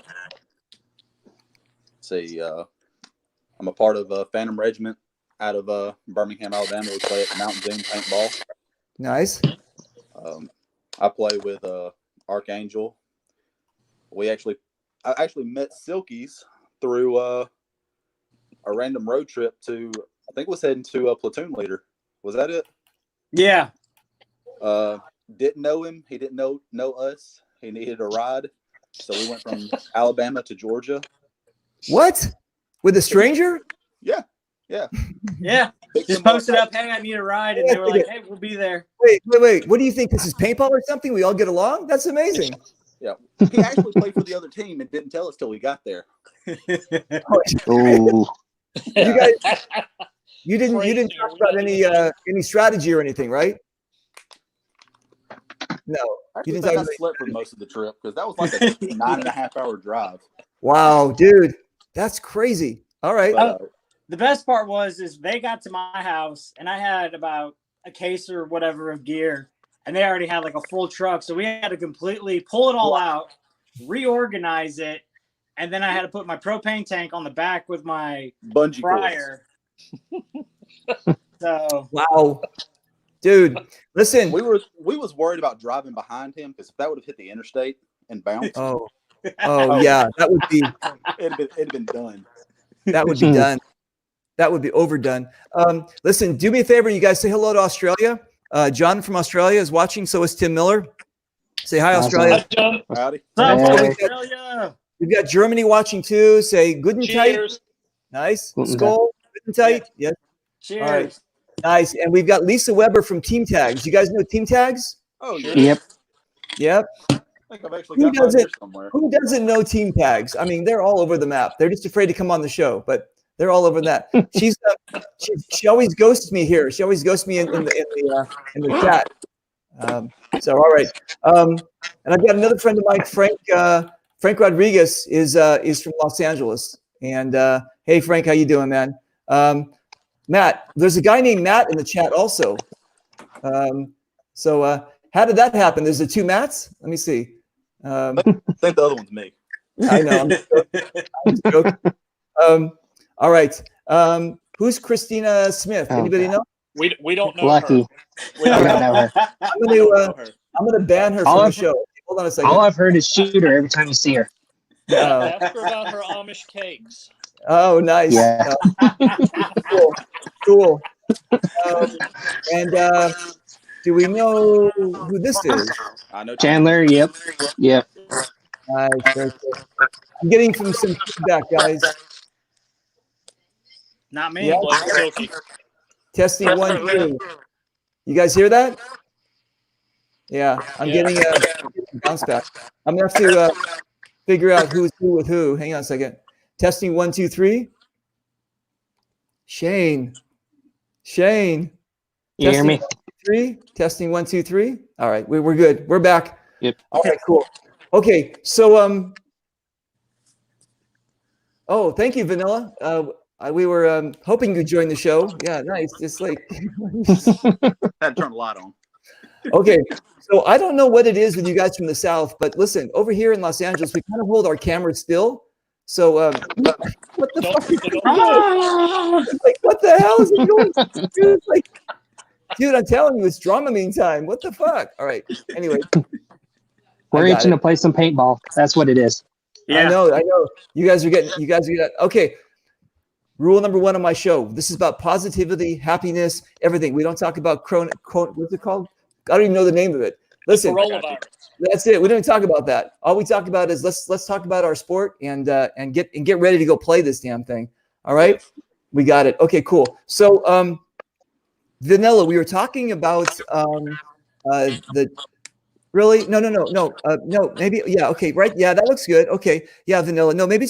S6: I'm a part of a Phantom Regiment out of Birmingham, Alabama. We play at Mount Doom paintball.
S1: Nice.
S6: I play with Archangel. I actually met Silkies through a random road trip to, I think it was heading to a platoon leader. Was that it?
S3: Yeah.
S6: Didn't know him. He didn't know us. He needed a ride. So we went from Alabama to Georgia.
S1: What? With a stranger?
S6: Yeah.
S3: Yeah.
S6: Picked
S3: Just
S6: him up.
S3: posted up, hey, I need a ride. And they were like, hey, we'll be there.
S1: Wait. What do you think? This is paintball or something? We all get along? That's amazing.
S6: Yeah. He actually played for the other team and didn't tell us till we got there.
S4: Ooh.
S1: You guys, you didn't
S2: Crazy.
S1: talk about any strategy or anything, right? No.
S6: I
S1: You
S6: actually
S1: didn't
S6: think I
S1: talk about-
S6: slept for most of the trip because that was like a 9.5-hour drive.
S1: Wow, dude, that's crazy. All right.
S6: But,
S3: The best part is they got to my house and I had about a case or whatever of gear and they already had like a full truck. So we had to completely pull it all out, reorganize it. And then I had to put my propane tank on the back with my
S6: bungee cords.
S3: fryer. So
S1: Wow, dude, listen.
S6: We was worried about driving behind him because if that would have hit the interstate and bounced,
S1: Oh, yeah, that would be
S6: it'd been done.
S1: that would be done. That would be overdone. Listen, do me a favor, you guys. Say hello to Australia. John from Australia is watching. So is Tim Miller. Say hi,
S4: Awesome.
S1: Australia.
S2: Hi, John.
S6: Howdy.
S3: What's up,
S4: Hey.
S3: Australia?
S1: We've got Germany watching too. Say good and tight.
S2: Cheers.
S1: Nice.
S4: Guten
S1: Skull. Good and tight. Yes.
S3: Cheers.
S1: All right. Nice. And we've got Lisa Weber from Team Tags. You guys know Team Tags?
S6: Oh, yeah.
S4: Yep.
S1: Yep.
S6: I think I've actually
S1: Who
S6: got mine
S1: doesn't-
S6: here somewhere.
S1: Who doesn't know Team Tags? I mean, they're all over the map. They're just afraid to come on the show, but they're all over that. She always ghosts me here. She always ghosts me in the chat. So all right. And I've got another friend of mine, Frank Rodriguez is from Los Angeles. And hey, Frank, how you doing, man? Matt, there's a guy named Matt in the chat also. So how did that happen? There's the two Matts. Let me see.
S6: I think the other one's me.
S1: I know. I'm just joking. All right. Who's Christina Smith?
S4: Oh,
S1: Anybody
S4: God.
S1: know?
S2: We don't know
S4: Lucky.
S2: her. We
S4: I
S2: don't
S4: don't
S2: know
S4: know her.
S1: I'm gonna ban her
S4: All
S1: from the
S4: I've-
S1: show. Hold on a second.
S4: All I've heard is shoot her every time you see her.
S2: Ask her about her Amish cakes.
S1: Oh, nice.
S4: Yeah.
S1: Cool. And do we know who this is?
S6: I know
S4: Chandler. Yep. Yep.
S1: Nice. Very cool. I'm getting some feedback, guys.
S3: Not me.
S1: Yeah.
S2: Blake Silky.
S1: Testing 1, 2. You guys hear that? Yeah, I'm getting a bounce back. I'm gonna have to figure out who's who with who. Hang on a second. Testing 1, 2, 3. Shane.
S4: You hear me?
S1: 3. Testing 1, 2, 3. All right, we're good. We're back.
S4: Yep.
S1: All right, cool. Okay, so oh, thank you, Vanilla. We were hoping you'd join the show. Yeah, nice. It's like
S6: had to turn the light on.
S1: okay. So I don't know what it is with you guys from the South, but listen, over here in Los Angeles, we kind of hold our cameras still. So what the fuck is going on? It's like, what the hell is it going? Dude, it's like, dude, I'm telling you, it's Dramamine time. What the fuck? All right. Anyway,
S4: We're
S1: I got
S4: itching
S1: it.
S4: to play some paintball. That's what it is.
S3: Yeah.
S1: I know. You guys are getting. Okay. Rule number 1 on my show. This is about positivity, happiness, everything. We don't talk about what's it called? I don't even know the name of it. Listen,
S2: Coronavirus.
S1: that's it. We don't even talk about that. All we talk about is let's talk about our sport and get ready to go play this damn thing. All right, we got it. Okay, cool. So, Vanilla, we were talking about the really no maybe okay right that looks good okay Vanilla no maybe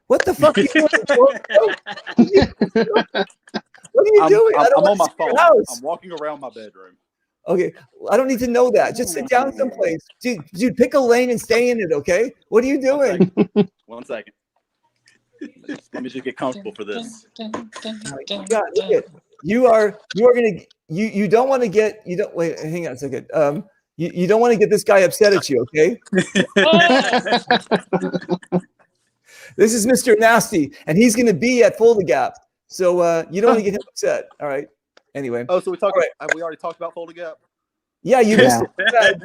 S1: what the fuck are you doing? What are you doing?
S6: I'm on my
S1: see your
S6: phone.
S1: house.
S6: I'm walking around my bedroom.
S1: Okay, I don't need to know that. Just sit down someplace, dude. Pick a lane and stay in it. Okay, what are you doing?
S6: 1 second. Let me just get comfortable for this.
S1: God, look at you are gonna you don't want to get you don't wait. Hang on a second. You don't want to get this guy upset at you. Okay, this is Mr. Nasty, and he's gonna be at Fold the Gap. So you don't want to get him upset. All right. Anyway.
S6: Oh, so we talked.
S1: Right.
S6: Have we already talked about Fold the Gap?
S1: Yeah, you missed
S4: Yeah.
S1: it.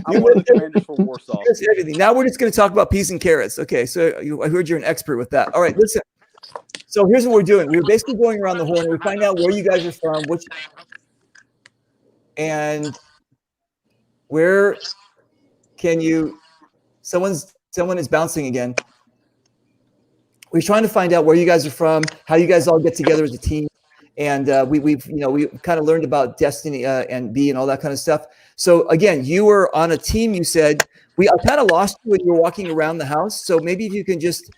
S6: I'm one of the commanders for Warsaw.
S1: You missed everything. Now we're just going to talk about peas and carrots. Okay, so I heard you're an expert with that. All right, listen. So here's what we're doing. We're basically going around the horn. We find out where you guys are from, and where can you. Someone is bouncing again. We're trying to find out where you guys are from, how you guys all get together as a team. And we've kind of learned about destiny and B and all that kind of stuff. So again, you were on a team. You said I kind of lost you when you were walking around the house. So maybe if you can just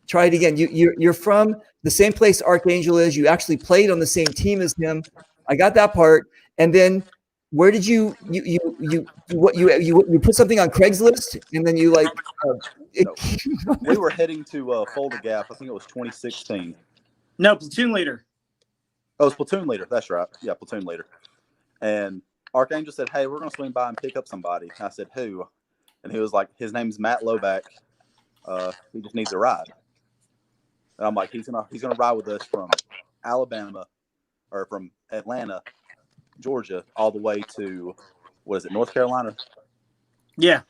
S1: try it again. You're from the same place Archangel is. You actually played on the same team as him. I got that part. And then where did you put something on Craigslist and then you like
S6: We were heading to Fold the Gap. I think it was 2016.
S3: No, platoon leader.
S6: Oh, it's platoon leader. That's right. Yeah, platoon leader. And Archangel said, "Hey, we're gonna swing by and pick up somebody." I said, "Who?" And he was like, "His name's Matt Lobac. He just needs a ride." And I'm like, "He's gonna ride with us from Alabama or from Atlanta, Georgia, all the way to what is it, North Carolina?"
S3: Yeah.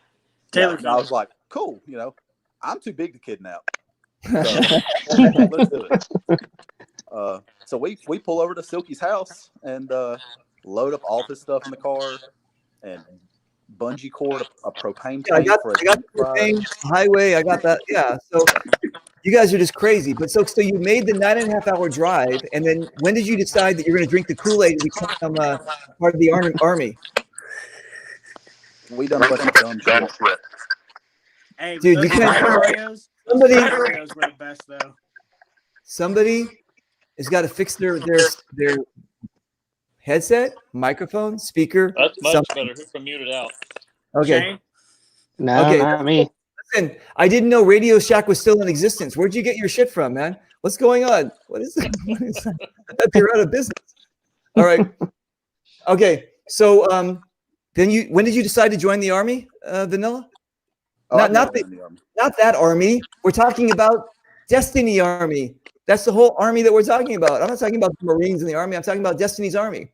S3: Taylor.
S6: Yeah, I was like, "Cool. I'm too big to kidnap. So, let's do it." So we pull over to Silky's house and load up all of his stuff in the car and bungee cord a propane tank
S1: I got
S6: for a
S1: the propane highway. I got that. Yeah. So You guys are just crazy. But so you made the 9.5 hour drive, and then when did you decide that you're going to drink the Kool-Aid and become part of the army?
S6: We done a bunch of dumb shit.
S3: Hey,
S1: Dude,
S3: those
S1: you can't.
S3: Oreos,
S1: Somebody,
S3: Oreos were the best though.
S1: somebody has got to fix their headset, microphone, speaker.
S2: That's much
S1: something.
S2: better. Who can mute it out?
S1: Okay.
S3: Shane?
S4: No,
S1: Okay.
S4: not me.
S1: Listen, I didn't know Radio Shack was still in existence. Where'd you get your shit from, man? What's going on? What is that? I thought you're out of business. All right. Okay. So then when did you decide to join the army, Vanilla?
S6: Oh, I've
S1: Not
S6: never been in the army.
S1: Not that army. We're talking about Destiny Army. That's the whole army that we're talking about. I'm not talking about the Marines in the army. I'm talking about Destiny's Army.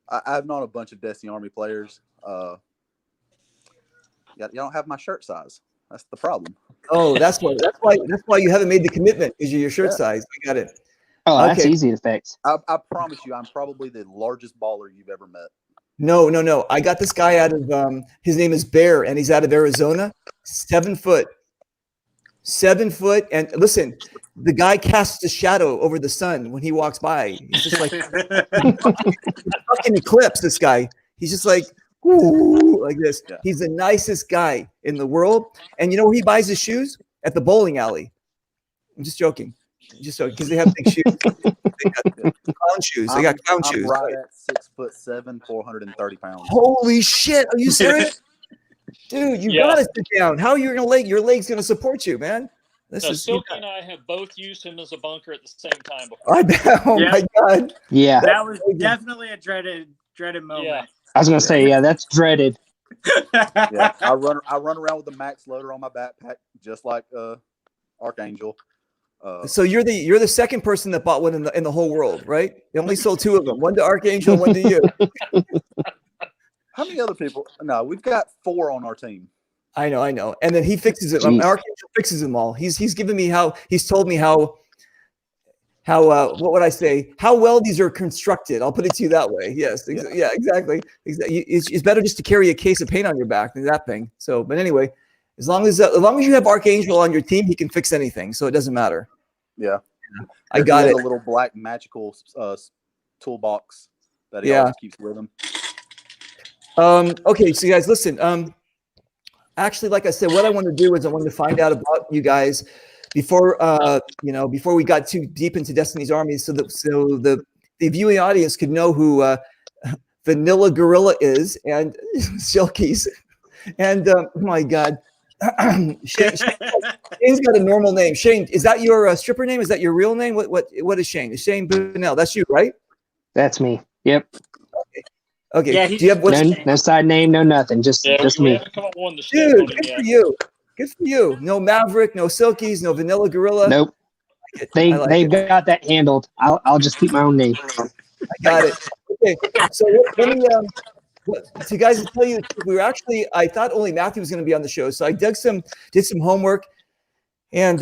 S6: I've known a bunch of Destiny Army players. You don't have my shirt size. That's the problem.
S1: Oh, that's why you haven't made the commitment, because you're your shirt size. I got it.
S4: Oh, that's
S1: Okay.
S4: easy to fix.
S6: I promise you, I'm probably the largest baller you've ever met.
S1: No. I got this guy out of his name is Bear, and he's out of Arizona. 7 foot. 7 foot. And listen, the guy casts a shadow over the sun when he walks by. He's just like fucking eclipse, this guy. He's just like, ooh, like this.
S6: Yeah.
S1: He's the nicest guy in the world. And you know where he buys his shoes? At the bowling alley. I'm just joking. Because they have big shoes. They got clown shoes. They got clown shoes.
S6: I'm right at 6'7", 430 pounds.
S1: Holy shit! Are you serious, dude? You
S2: Yeah.
S1: gotta sit down. How are you gonna your leg's gonna support you, man? This
S2: Now,
S1: is.
S2: Silky and I have both used him as a bunker at the same time before.
S1: I bet. Oh
S3: Yeah.
S1: my god!
S4: Yeah.
S3: That was definitely a dreaded moment.
S2: Yeah.
S4: I was gonna say, yeah, that's dreaded.
S6: Yeah, I run around with a max loader on my backpack, just like Archangel.
S1: So you're the second person that bought one in the whole world, right? They only sold 2 of them. One to Archangel, one to you.
S6: How many other people? No, we've got 4 on our team.
S1: I know. And then he fixes it.
S4: Jeez.
S1: Archangel fixes them all. He's given me he's told me how what would I say? How well these are constructed. I'll put it to you that way. Yes. Yeah, exactly. It's better just to carry a case of paint on your back than that thing. So, but anyway, as long as you have Archangel on your team, he can fix anything. So it doesn't matter.
S6: Yeah,
S1: I got
S6: he has
S1: it.
S6: a little black magical toolbox that he
S1: Yeah.
S6: always keeps with him.
S1: Okay, so you guys, listen. Actually, like I said, what I want to do is I wanted to find out about you guys before we got too deep into Destiny's Army, so the viewing audience could know who Vanilla Gorilla is and Silkies. And oh my God, Shane's got a normal name. Shane, is that your stripper name? Is that your real name? What is Shane? Is Shane Bunnell? That's you, right?
S4: That's me. Yep.
S1: Okay.
S3: Yeah,
S1: Do you have what's
S4: No side name, no nothing. Just
S2: Yeah, we
S4: me.
S2: haven't come up with one to step
S1: dude?
S2: on him
S1: Good
S2: yet.
S1: for you. Good for you. No Maverick, no Silkies, no Vanilla Gorilla.
S4: Nope. They've got that handled. I'll just keep my own name.
S1: I got it. Okay. So let me so guys, to tell you, we were actually, I thought only Matthew was going to be on the show, so I did some homework, and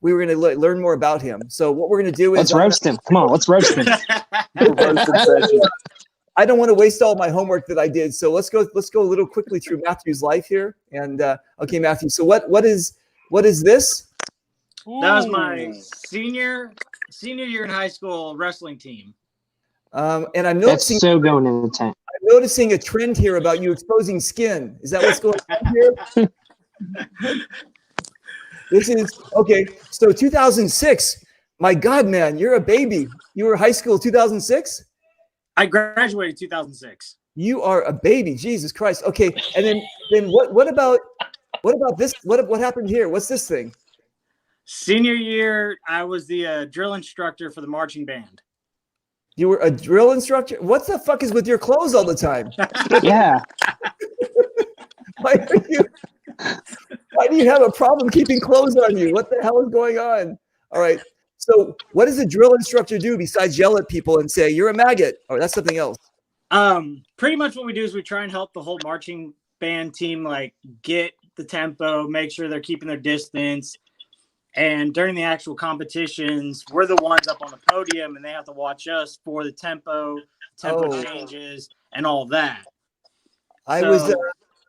S1: we were going to learn more about him. So what we're going to do is
S4: Let's roast him. Come on, let's roast him.
S1: I don't want to waste all my homework that I did, so let's go a little quickly through Matthew's life here. And okay, Matthew. So what is this?
S3: That was my senior year in high school wrestling team.
S1: And I'm
S4: That's
S1: noticing
S4: so going in the tank.
S1: I'm noticing a trend here about you exposing skin. Is that what's going on here? This is okay. So 2006. My God, man, you're a baby. You were high school 2006.
S3: I graduated 2006.
S1: You are a baby. Jesus Christ. Okay, and then what about this? What happened here? What's this thing?
S3: Senior year, I was the drill instructor for the marching band.
S1: You were a drill instructor? What the fuck is with your clothes all the time?
S4: Yeah.
S1: Why do you have a problem keeping clothes on you? What the hell is going on? All right. So what does a drill instructor do besides yell at people and say, you're a maggot? Or that's something else?
S3: Pretty much what we do is we try and help the whole marching band team, like, get the tempo, make sure they're keeping their distance. And during the actual competitions, we're the ones up on the podium, and they have to watch us for the tempo changes, and all of that.
S1: I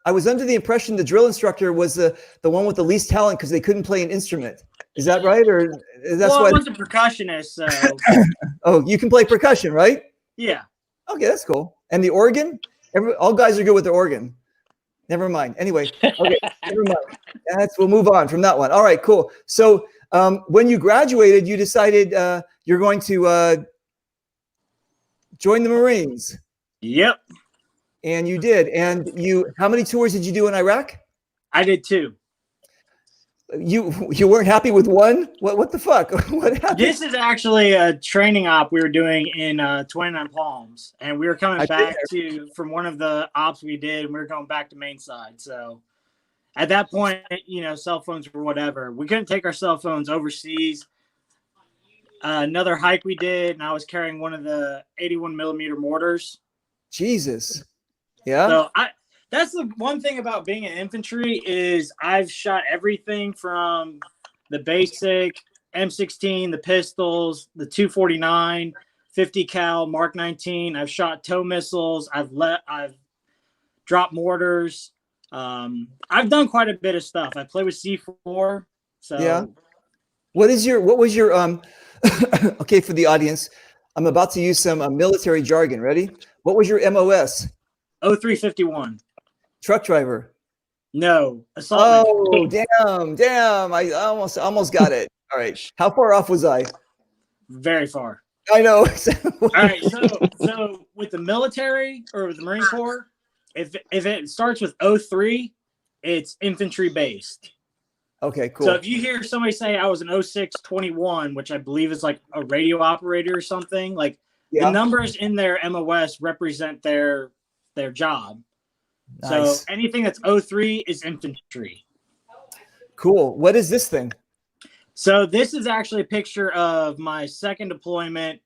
S1: I was under the impression the drill instructor was the one with the least talent because they couldn't play an instrument. Is that right? Or that's
S3: well,
S1: why?
S3: I was a percussionist, so
S1: Oh, you can play percussion, right?
S3: yeah.
S1: Okay, that's cool. And the organ? All guys are good with the organ. Never mind. Anyway, okay, never mind. We'll move on from that one. All right, cool. So when you graduated, you decided you're going to join the Marines.
S3: Yep.
S1: And you did. And how many tours did you do in Iraq?
S3: I did 2.
S1: You weren't happy with one? What the fuck? What happened?
S3: This is actually a training op we were doing in 29 Palms, and we were coming back from one of the ops we did, and we were going back to main side. So at that point, cell phones were whatever. We couldn't take our cell phones overseas. Another hike we did, and I was carrying one of the 81 millimeter mortars.
S1: Jesus. Yeah.
S3: So that's the one thing about being an infantry is I've shot everything from the basic M16, the pistols, the 249, 50 cal, Mark 19. I've shot tow missiles. I've dropped mortars. I've done quite a bit of stuff. I play with C4. So
S1: yeah. What was your okay, for the audience, I'm about to use some military jargon. Ready? What was your MOS?
S3: 0351.
S1: Truck driver.
S3: No. Assault.
S1: Oh, damn. I almost got it. All right. How far off was I?
S3: Very far.
S1: I know.
S3: All right. So with the military or with the Marine Corps, if it starts with 03, it's infantry based.
S1: Okay, cool.
S3: So if you hear somebody say I was an 0621, which I believe is like a radio operator or something, like the numbers in their MOS represent their job.
S1: Nice.
S3: So anything that's 03 is infantry.
S1: Cool. What is this thing?
S3: So this is actually a picture of my second deployment.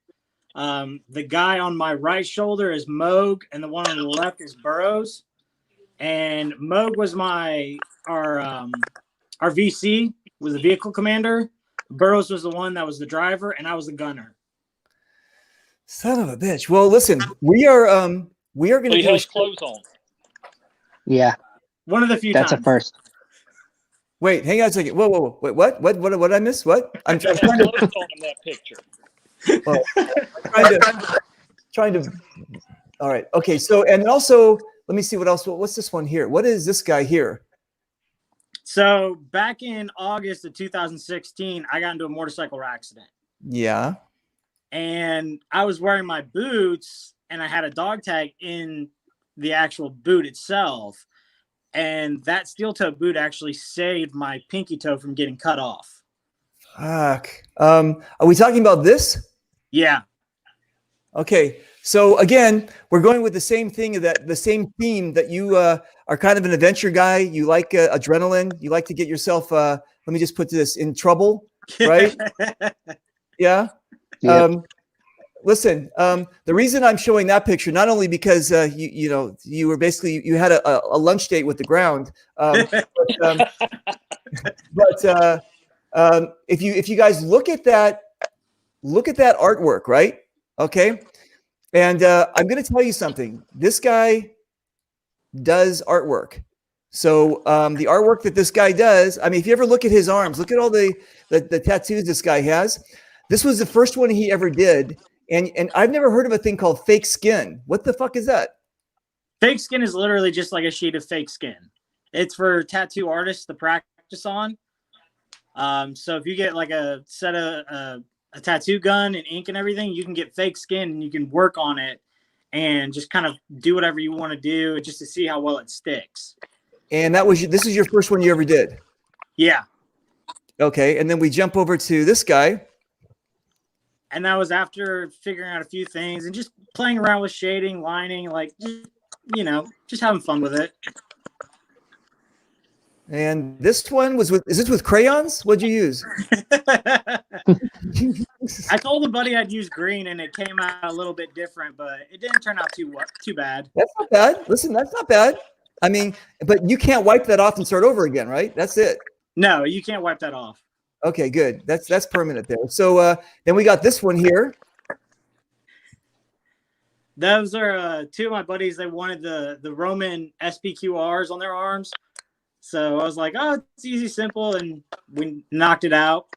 S3: The guy on my right shoulder is Moog, and the one on the left is Burroughs. And Moog was our VC, was the vehicle commander. Burroughs was the one that was the driver, and I was the gunner.
S1: Son of a bitch. Well, listen, we are going to.
S2: He has clothes on.
S4: Yeah.
S3: One of the few
S4: That's
S3: times.
S4: a first.
S1: Wait, hang on a second. Whoa. Wait, what did I miss? What? I'm trying
S2: Clothes
S1: to.
S2: on in that picture.
S1: Well, trying to. All right. Okay. So, and also, let me see what else. What's this one here? What is this guy here?
S3: So back in August of 2016, I got into a motorcycle accident.
S1: Yeah.
S3: And I was wearing my boots, and I had a dog tag in the actual boot itself. And that steel toe boot actually saved my pinky toe from getting cut off.
S1: Fuck. Are we talking about this?
S3: Yeah.
S1: Okay. So again, we're going with the same thing, the same theme that you are kind of an adventure guy. You like adrenaline. You like to get yourself, let me just put this, in trouble, right? Yeah.
S4: Yep.
S1: Listen, the reason I'm showing that picture, not only because you were basically, you had a lunch date with the ground, but if you guys look at that artwork, right? Okay. And I'm going to tell you something. This guy does artwork. So the artwork that this guy does, I mean, if you ever look at his arms, look at all the tattoos this guy has. This was the first one he ever did. And I've never heard of a thing called fake skin. What the fuck is that?
S3: Fake skin is literally just like a sheet of fake skin. It's for tattoo artists to practice on. So if you get like a set of a tattoo gun and ink and everything, you can get fake skin and you can work on it and just kind of do whatever you want to do just to see how well it sticks.
S1: And this is your first one you ever did?
S3: Yeah.
S1: Okay. And then we jump over to this guy.
S3: And that was after figuring out a few things and just playing around with shading, lining, like, just having fun with it.
S1: And this one is this with crayons? What'd you use?
S3: I told a buddy I'd use green and it came out a little bit different, but it didn't turn out too bad.
S1: That's not bad. Listen, that's not bad. I mean, but you can't wipe that off and start over again, right? That's it.
S3: No, you can't wipe that off.
S1: Okay, good. That's permanent there. So then we got this one here.
S3: Those are two of my buddies. They wanted the Roman SPQRs on their arms. So I was like, oh, it's easy, simple, and we knocked it out.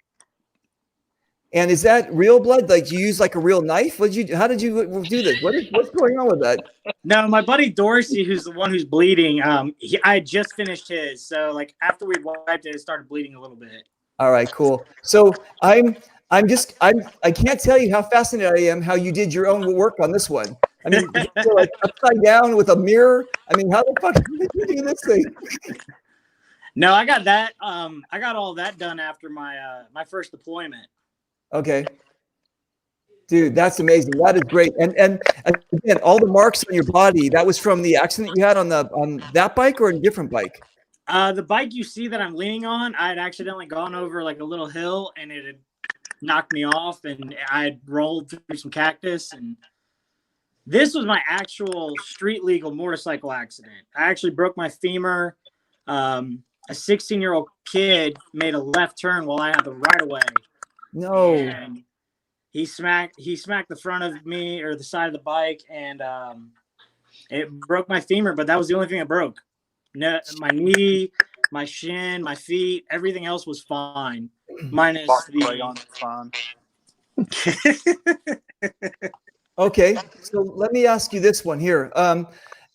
S1: And is that real blood? Like you use like a real knife? How did you do this? What's going on with that?
S3: No, my buddy Dorsey, who's the one who's bleeding, I had just finished his. So like after we wiped it, it started bleeding a little bit.
S1: All right, cool. So I can't tell you how fascinated I am how you did your own work on this one. I mean, you're like upside down with a mirror. I mean, how the fuck did you do this thing?
S3: No, I got that. I got all that done after my my first deployment.
S1: Okay. Dude, that's amazing. That is great. And again, all the marks on your body, that was from the accident you had on that bike or a different bike?
S3: The bike you see that I'm leaning on, I had accidentally gone over like a little hill and it had knocked me off and I had rolled through some cactus. And this was my actual street legal motorcycle accident. I actually broke my femur. A 16-year-old kid made a left turn while I had the right of way.
S1: No.
S3: And he smacked the front of me or the side of the bike, and it broke my femur. But that was the only thing that broke. No, my knee, my shin, my feet, everything else was fine. Minus
S6: fine.
S1: Okay, so let me ask you this one here.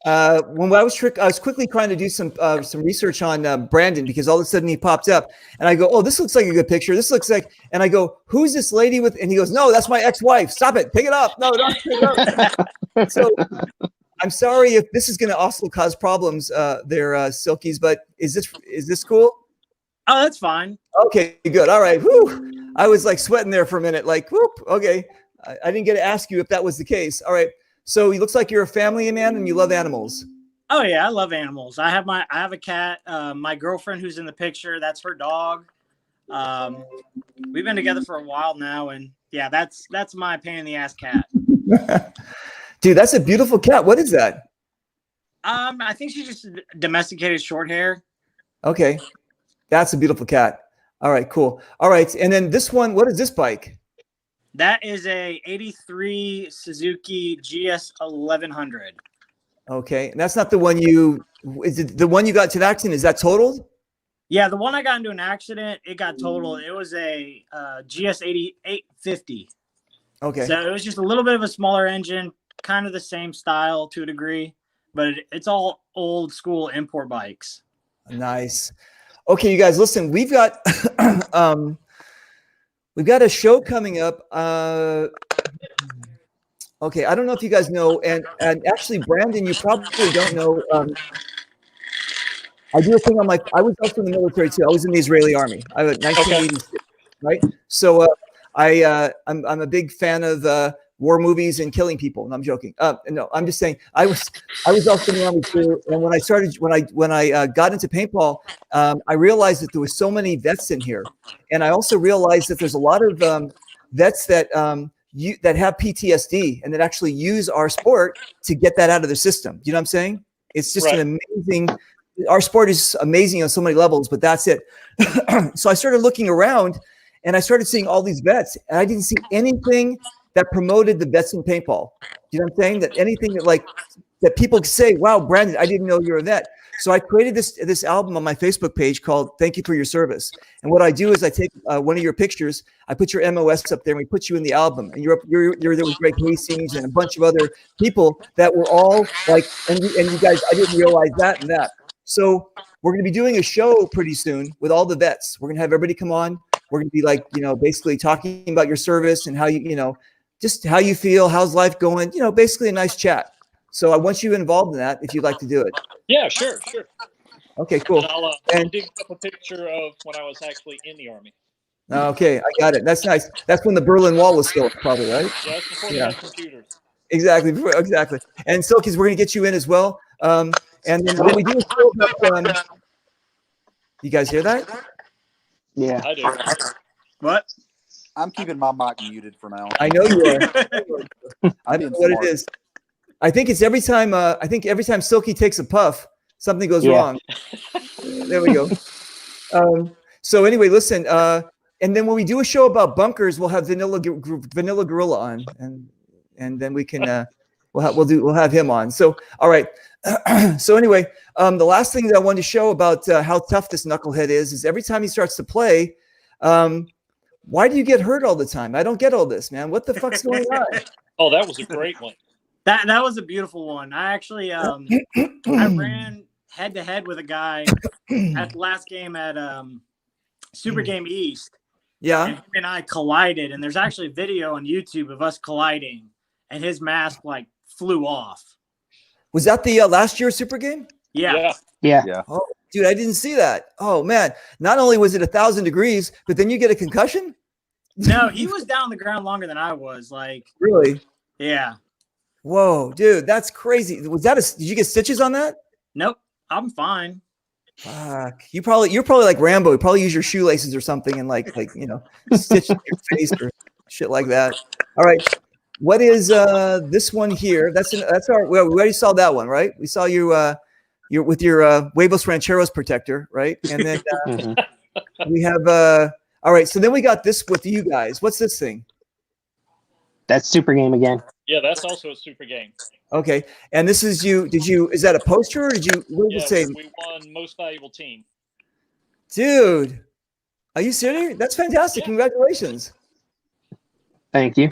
S1: When I was quickly trying to do some research on Brandon because all of a sudden he popped up and I go, oh, this looks like a good picture. This looks like, and I go, who's this lady with? And he goes, no, that's my ex-wife. Stop it, pick it up. No, don't pick it up. So I'm sorry if this is going to also cause problems there, Silkies. But is this cool?
S3: Oh, that's fine.
S1: Okay, good. All right. Whew. I was like sweating there for a minute. Like, whoop. Okay, I didn't get to ask you if that was the case. All right. So he looks like you're a family man and you love animals.
S3: Oh yeah, I love animals. I have a cat. My girlfriend who's in the picture, that's her dog. We've been together for a while now, and yeah, that's my pain in the ass cat.
S1: Dude, that's a beautiful cat. What is that?
S3: I think she's just domesticated short hair.
S1: Okay, that's a beautiful cat. All right, cool. All right, and then this one, what is this bike?
S3: That is a 83 Suzuki GS 1100.
S1: Okay, and that's not the one is it the one you got to an accident? Is that totaled?
S3: Yeah, the one I got into an accident, it got totaled. It was a GS 8850.
S1: Okay.
S3: So it was just a little bit of a smaller engine, kind of the same style to a degree, but it's all old school import bikes.
S1: Nice. Okay, you guys, listen, we've got a show coming up. Okay, I don't know if you guys know, and actually, Brandon, you probably don't know. I do a thing on I was also in the military too. I was in the Israeli army. I was 1986, right? So I'm a big fan of war movies and killing people. And I'm joking. No, I'm just saying I was also in the army too. And when I got into paintball, I realized that there was so many vets in here, and I also realized that there's a lot of vets that that have PTSD and that actually use our sport to get that out of their system. You know what I'm saying? It's just an amazing. Our sport is amazing on so many levels, but that's it. So I started looking around, and I started seeing all these vets, and I didn't see anything that promoted the vets in paintball. You know what I'm saying? That anything that people say, wow, Brandon, I didn't know you're a vet. So I created this album on my Facebook page called Thank You for Your Service. And what I do is I take one of your pictures, I put your MOS up there, and we put you in the album. And you're there with Greg Hastings and a bunch of other people that were all like, and you guys, I didn't realize that and that. So we're going to be doing a show pretty soon with all the vets. We're going to have everybody come on. We're going to be like, basically talking about your service and how just how you feel, how's life going, basically a nice chat. So I want you involved in that if you'd like to do it.
S2: Yeah, sure.
S1: Okay, cool.
S2: And I'll dig up a picture of when I was actually in the army.
S1: Okay, I got it. That's nice. That's when the Berlin Wall was still probably, right?
S2: Yeah, that's before they had computers.
S1: Exactly. And Silkies, we're going to get you in as well. And then when we do a show about, you guys hear that?
S4: Yeah.
S2: I do.
S3: What?
S6: I'm keeping my mic muted for now.
S1: I know you are. I don't know what it is. I think it's every time. I think every time Silky takes a puff, something goes wrong. There we go. So anyway, listen. And then when we do a show about bunkers, we'll have Vanilla Gorilla on, and then we can we'll have him on. So all right. So anyway, the last thing that I wanted to show about how tough this knucklehead is every time he starts to play, why do you get hurt all the time? I don't get all this, man. What the fuck's going on?
S2: Oh, that was a great one.
S3: That was a beautiful one. I actually I ran head to head with a guy at the last game at Super Game East.
S1: Yeah.
S3: And him and I collided, and there's actually video on YouTube of us colliding, and his mask like flew off.
S1: Was that the last year's Super Game?
S3: Yeah.
S1: Oh, dude, I didn't see that. Oh man, not only was it 1,000 degrees, but then you get a concussion?
S3: No, he was down on the ground longer than I was. Like,
S1: Really?
S3: yeah.
S1: Whoa, dude, that's crazy. Was that did you get stitches on that?
S3: Nope, I'm fine.
S1: Fuck. You're probably like Rambo. You probably use your shoelaces or something and like stitch your face or shit like that. All right. What is this one here? That's our. We already saw that one, right? We saw you you're with your Huevos Rancheros protector, right? And then we have all right. So then we got this with you guys. What's this thing?
S4: That's Super Game again.
S2: Yeah, that's also a Super Game.
S1: Okay. And this is you. Is that a poster or what did you say?
S2: We won Most Valuable Team.
S1: Dude, are you serious? That's fantastic.
S2: Yeah.
S1: Congratulations.
S4: Thank you.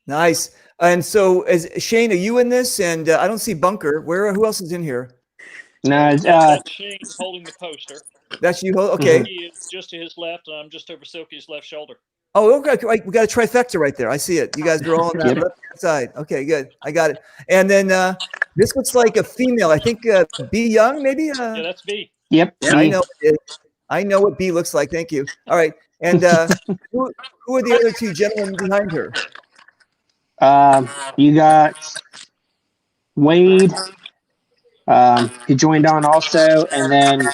S1: Nice. And so, Shane, are you in this? And I don't see Bunker. Who else is in here?
S4: No,
S2: Shane's holding the poster.
S1: That's you. Okay.
S2: He is just to his left, and I'm just over Silky's left shoulder.
S1: Oh, okay. Right. We got a trifecta right there. I see it. You guys are all on that left side. Okay, good. I got it. And then this looks like a female. I think B Young, maybe.
S2: Yeah, that's B.
S4: Yep.
S1: I know. I know what B looks like. Thank you. All right. And who are the other two gentlemen behind her?
S4: You got Wade. He joined on also, and then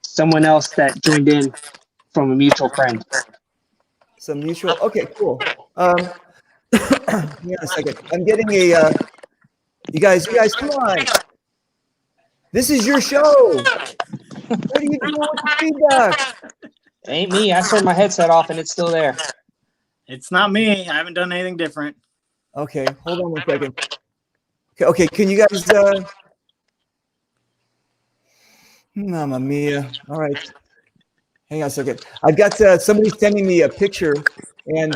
S4: someone else that joined in from a mutual friend.
S1: Some mutual. Okay, cool. Hang on a second. I'm getting a. You guys, come on. This is your show. What are you doing with the feedback?
S4: Ain't me. I turned my headset off and it's still there.
S3: It's not me. I haven't done anything different.
S1: Okay, hold on 1 second. Okay, can you guys? Mamma mia! All right, hang on a second. I've got somebody sending me a picture, and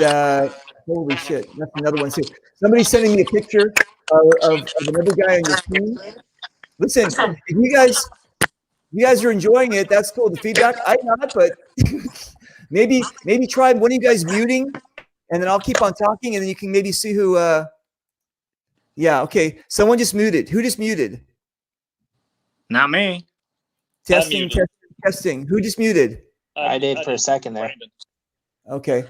S1: holy shit, that's another one too. Somebody's sending me a picture of another guy on your team. Listen, if you guys are enjoying it, that's cool. The feedback, I'm not, but maybe try one of you guys muting, and then I'll keep on talking, and then you can maybe see who. Yeah, okay. Someone just muted. Who just muted?
S3: Not me.
S1: Testing. Who just muted?
S4: I did for a second there.
S2: Brandon.
S1: Okay.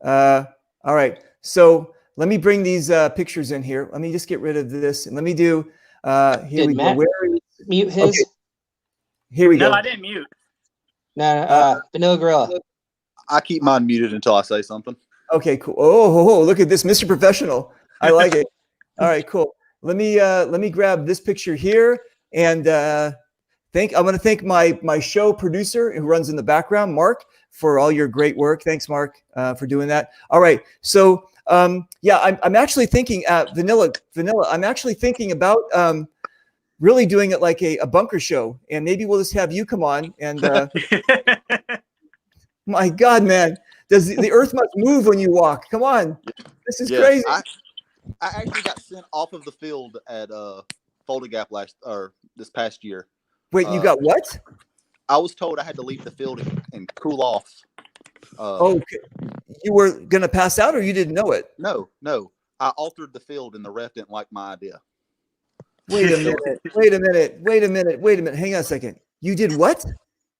S1: All right. So let me bring these pictures in here. Let me just get rid of this, and let me do. Here
S4: Did
S1: we
S4: Matt
S1: go. Where is,
S4: mute his?
S1: okay. Here we
S3: No,
S1: go.
S3: I didn't mute.
S4: No, Vanilla Gorilla.
S6: I keep mine muted until I say something.
S1: Okay, cool. Oh, look at this, Mr. Professional. I like it. All right, cool. Let me grab this picture here, and I'm going to thank my show producer who runs in the background, Mark, for all your great work. Thanks, Mark, for doing that. All right, so yeah, I'm actually thinking Vanilla. I'm actually thinking about really doing it like a bunker show, and maybe we'll just have you come on. And my God, man, does the earth must move when you walk? Come on, this is crazy.
S6: I actually got sent off of the field at Folda Gap this past year.
S1: Wait, you got what?
S6: I was told I had to leave the field and cool off.
S1: Okay. You were gonna pass out, or you didn't know it?
S6: No. I altered the field, and the ref didn't like my idea.
S1: Wait a minute. Hang on a second. You did what?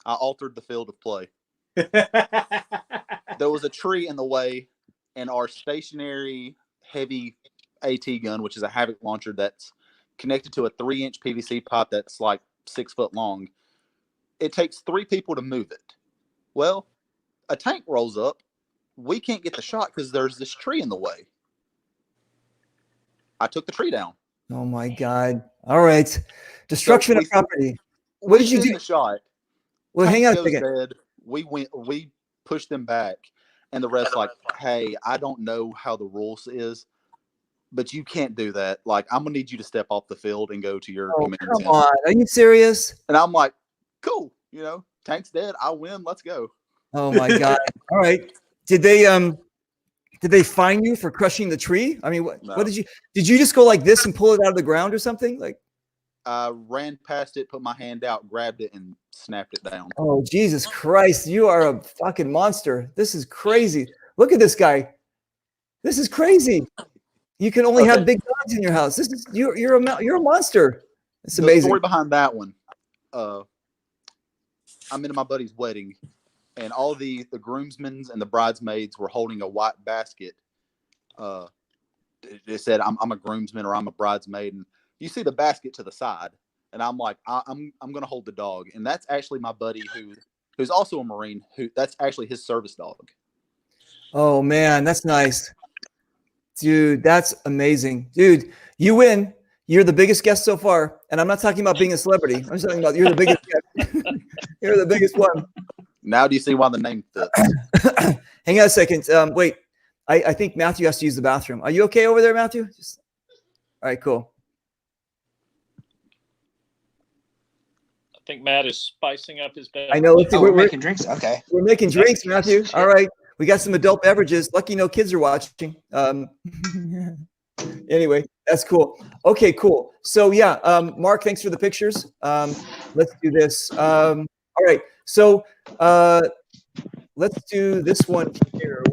S6: I altered the field of play. There was a tree in the way, and our stationary heavy AT gun, which is a Havoc launcher that's connected to a 3-inch PVC pipe that's like 6 foot long. It takes 3 people to move it. Well, a tank rolls up. We can't get the shot because there's this tree in the way. I took the tree down.
S1: Oh my God. All right. Destruction of property. What did you do?
S6: The shot.
S1: Well, hang on a
S6: Goes
S1: second.
S6: dead. We pushed them back, and the ref's like, "Hey, I don't know how the rules is. but you can't do that. Like, I'm gonna need you to step off the field and go to your
S1: Oh,
S6: command
S1: come
S6: center.
S1: on. Are you serious?
S6: And I'm like, cool. Tank's dead. I win. Let's go.
S1: Oh my God. All right. Did they fine you for crushing the tree? I mean, what
S6: No.
S1: did you just go like this and pull it out of the ground or something? Like,
S6: I ran past it, put my hand out, grabbed it, and snapped it down.
S1: oh, Jesus Christ. You are a fucking monster. This is crazy. Look at this guy. This is crazy. You can only have big dogs in your house. You're a monster. It's amazing.
S6: The story behind that one, I'm in my buddy's wedding, and all the groomsmen and the bridesmaids were holding a white basket. It said, I'm a groomsman or I'm a bridesmaid. And you see the basket to the side, and I'm like, I'm going to hold the dog. And that's actually my buddy who's also a Marine, that's actually his service dog.
S1: Oh, man, that's nice. Dude, that's amazing. Dude, you win. You're the biggest guest so far. And I'm not talking about being a celebrity. I'm just talking about you're the biggest guest. You're the biggest one.
S6: Now do you see why the name fits?
S1: Hang on a second. Wait, I think Matthew has to use the bathroom. Are you okay over there, Matthew? All right, cool.
S2: I think Matt is spicing up his bed.
S1: I know.
S7: We're making drinks. Okay.
S1: We're making drinks, Matthew. All right. We got some adult beverages. Lucky no kids are watching. Anyway, that's cool. Okay, cool. So yeah, Mark, thanks for the pictures. Let's do this. All right. So let's do this one here.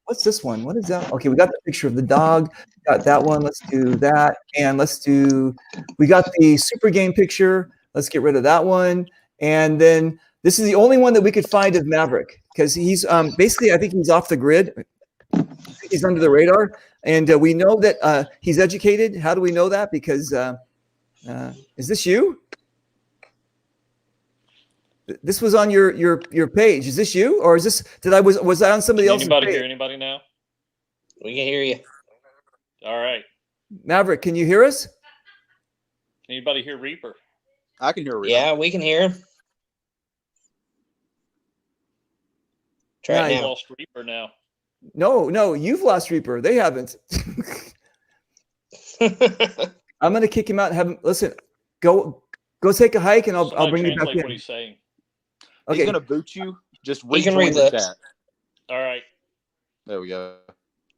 S1: What's this one? What is that? Okay, we got the picture of the dog. Got that one. Let's do that. And we got the super game picture. Let's get rid of that one. And then this is the only one that we could find of Maverick, because he's basically, I think he's off the grid. He's under the radar. And we know that he's educated. How do we know that? Because is this you? This was on your page. Is this you, or is this? Was I on somebody else's page?
S2: Anybody hear anybody now?
S7: We can hear you.
S2: All right.
S1: Maverick, can you hear us?
S2: Anybody hear Reaper?
S6: I can hear Reaper.
S7: Yeah, we can hear him. Try
S1: Yeah,
S7: it
S2: I
S7: now.
S2: lost Reaper now.
S1: No, you've lost Reaper. They haven't. I'm gonna kick him out and have him listen. Go take a hike, and I'll bring you back
S2: Translate
S1: in.
S2: what he's saying.
S1: Okay.
S6: He's gonna boot you. Just
S7: He can
S6: rejoin
S7: read
S6: the
S7: lips.
S6: chat.
S2: All right.
S6: There we go.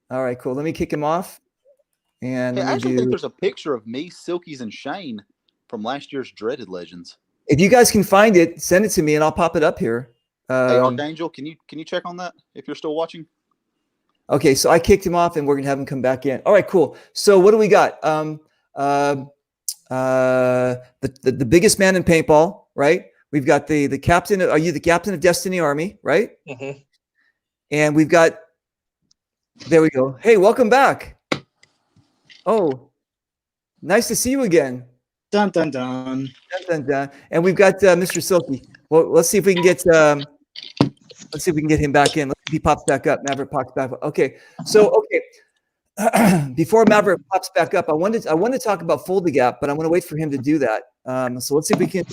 S1: All right, cool. Let me kick him off. And
S6: Hey,
S1: let
S6: I
S1: me
S6: actually think
S1: do.
S6: there's a picture of me, Silkies, and Shane from last year's Dreaded Legends.
S1: If you guys can find it, send it to me, and I'll pop it up here.
S6: Hey, Archangel, can you check on that if you're still watching?
S1: Okay, so I kicked him off, and we're gonna have him come back in. All right, cool. So what do we got? The biggest man in paintball, right? We've got the captain. Are you the captain of Destiny Army, right?
S7: Mm-hmm.
S1: And we've got. There we go. Hey, welcome back. Oh, nice to see you again.
S3: Dun dun dun.
S1: Dun, dun, dun. And we've got Mr. Silky. Well, let's see if we can get. Let's see if we can get him back in. Let's see if he pops back up. Maverick pops back up. Okay. So before Maverick pops back up, I wanted to talk about Fold the Gap, but I want to wait for him to do that. So let's see if we can.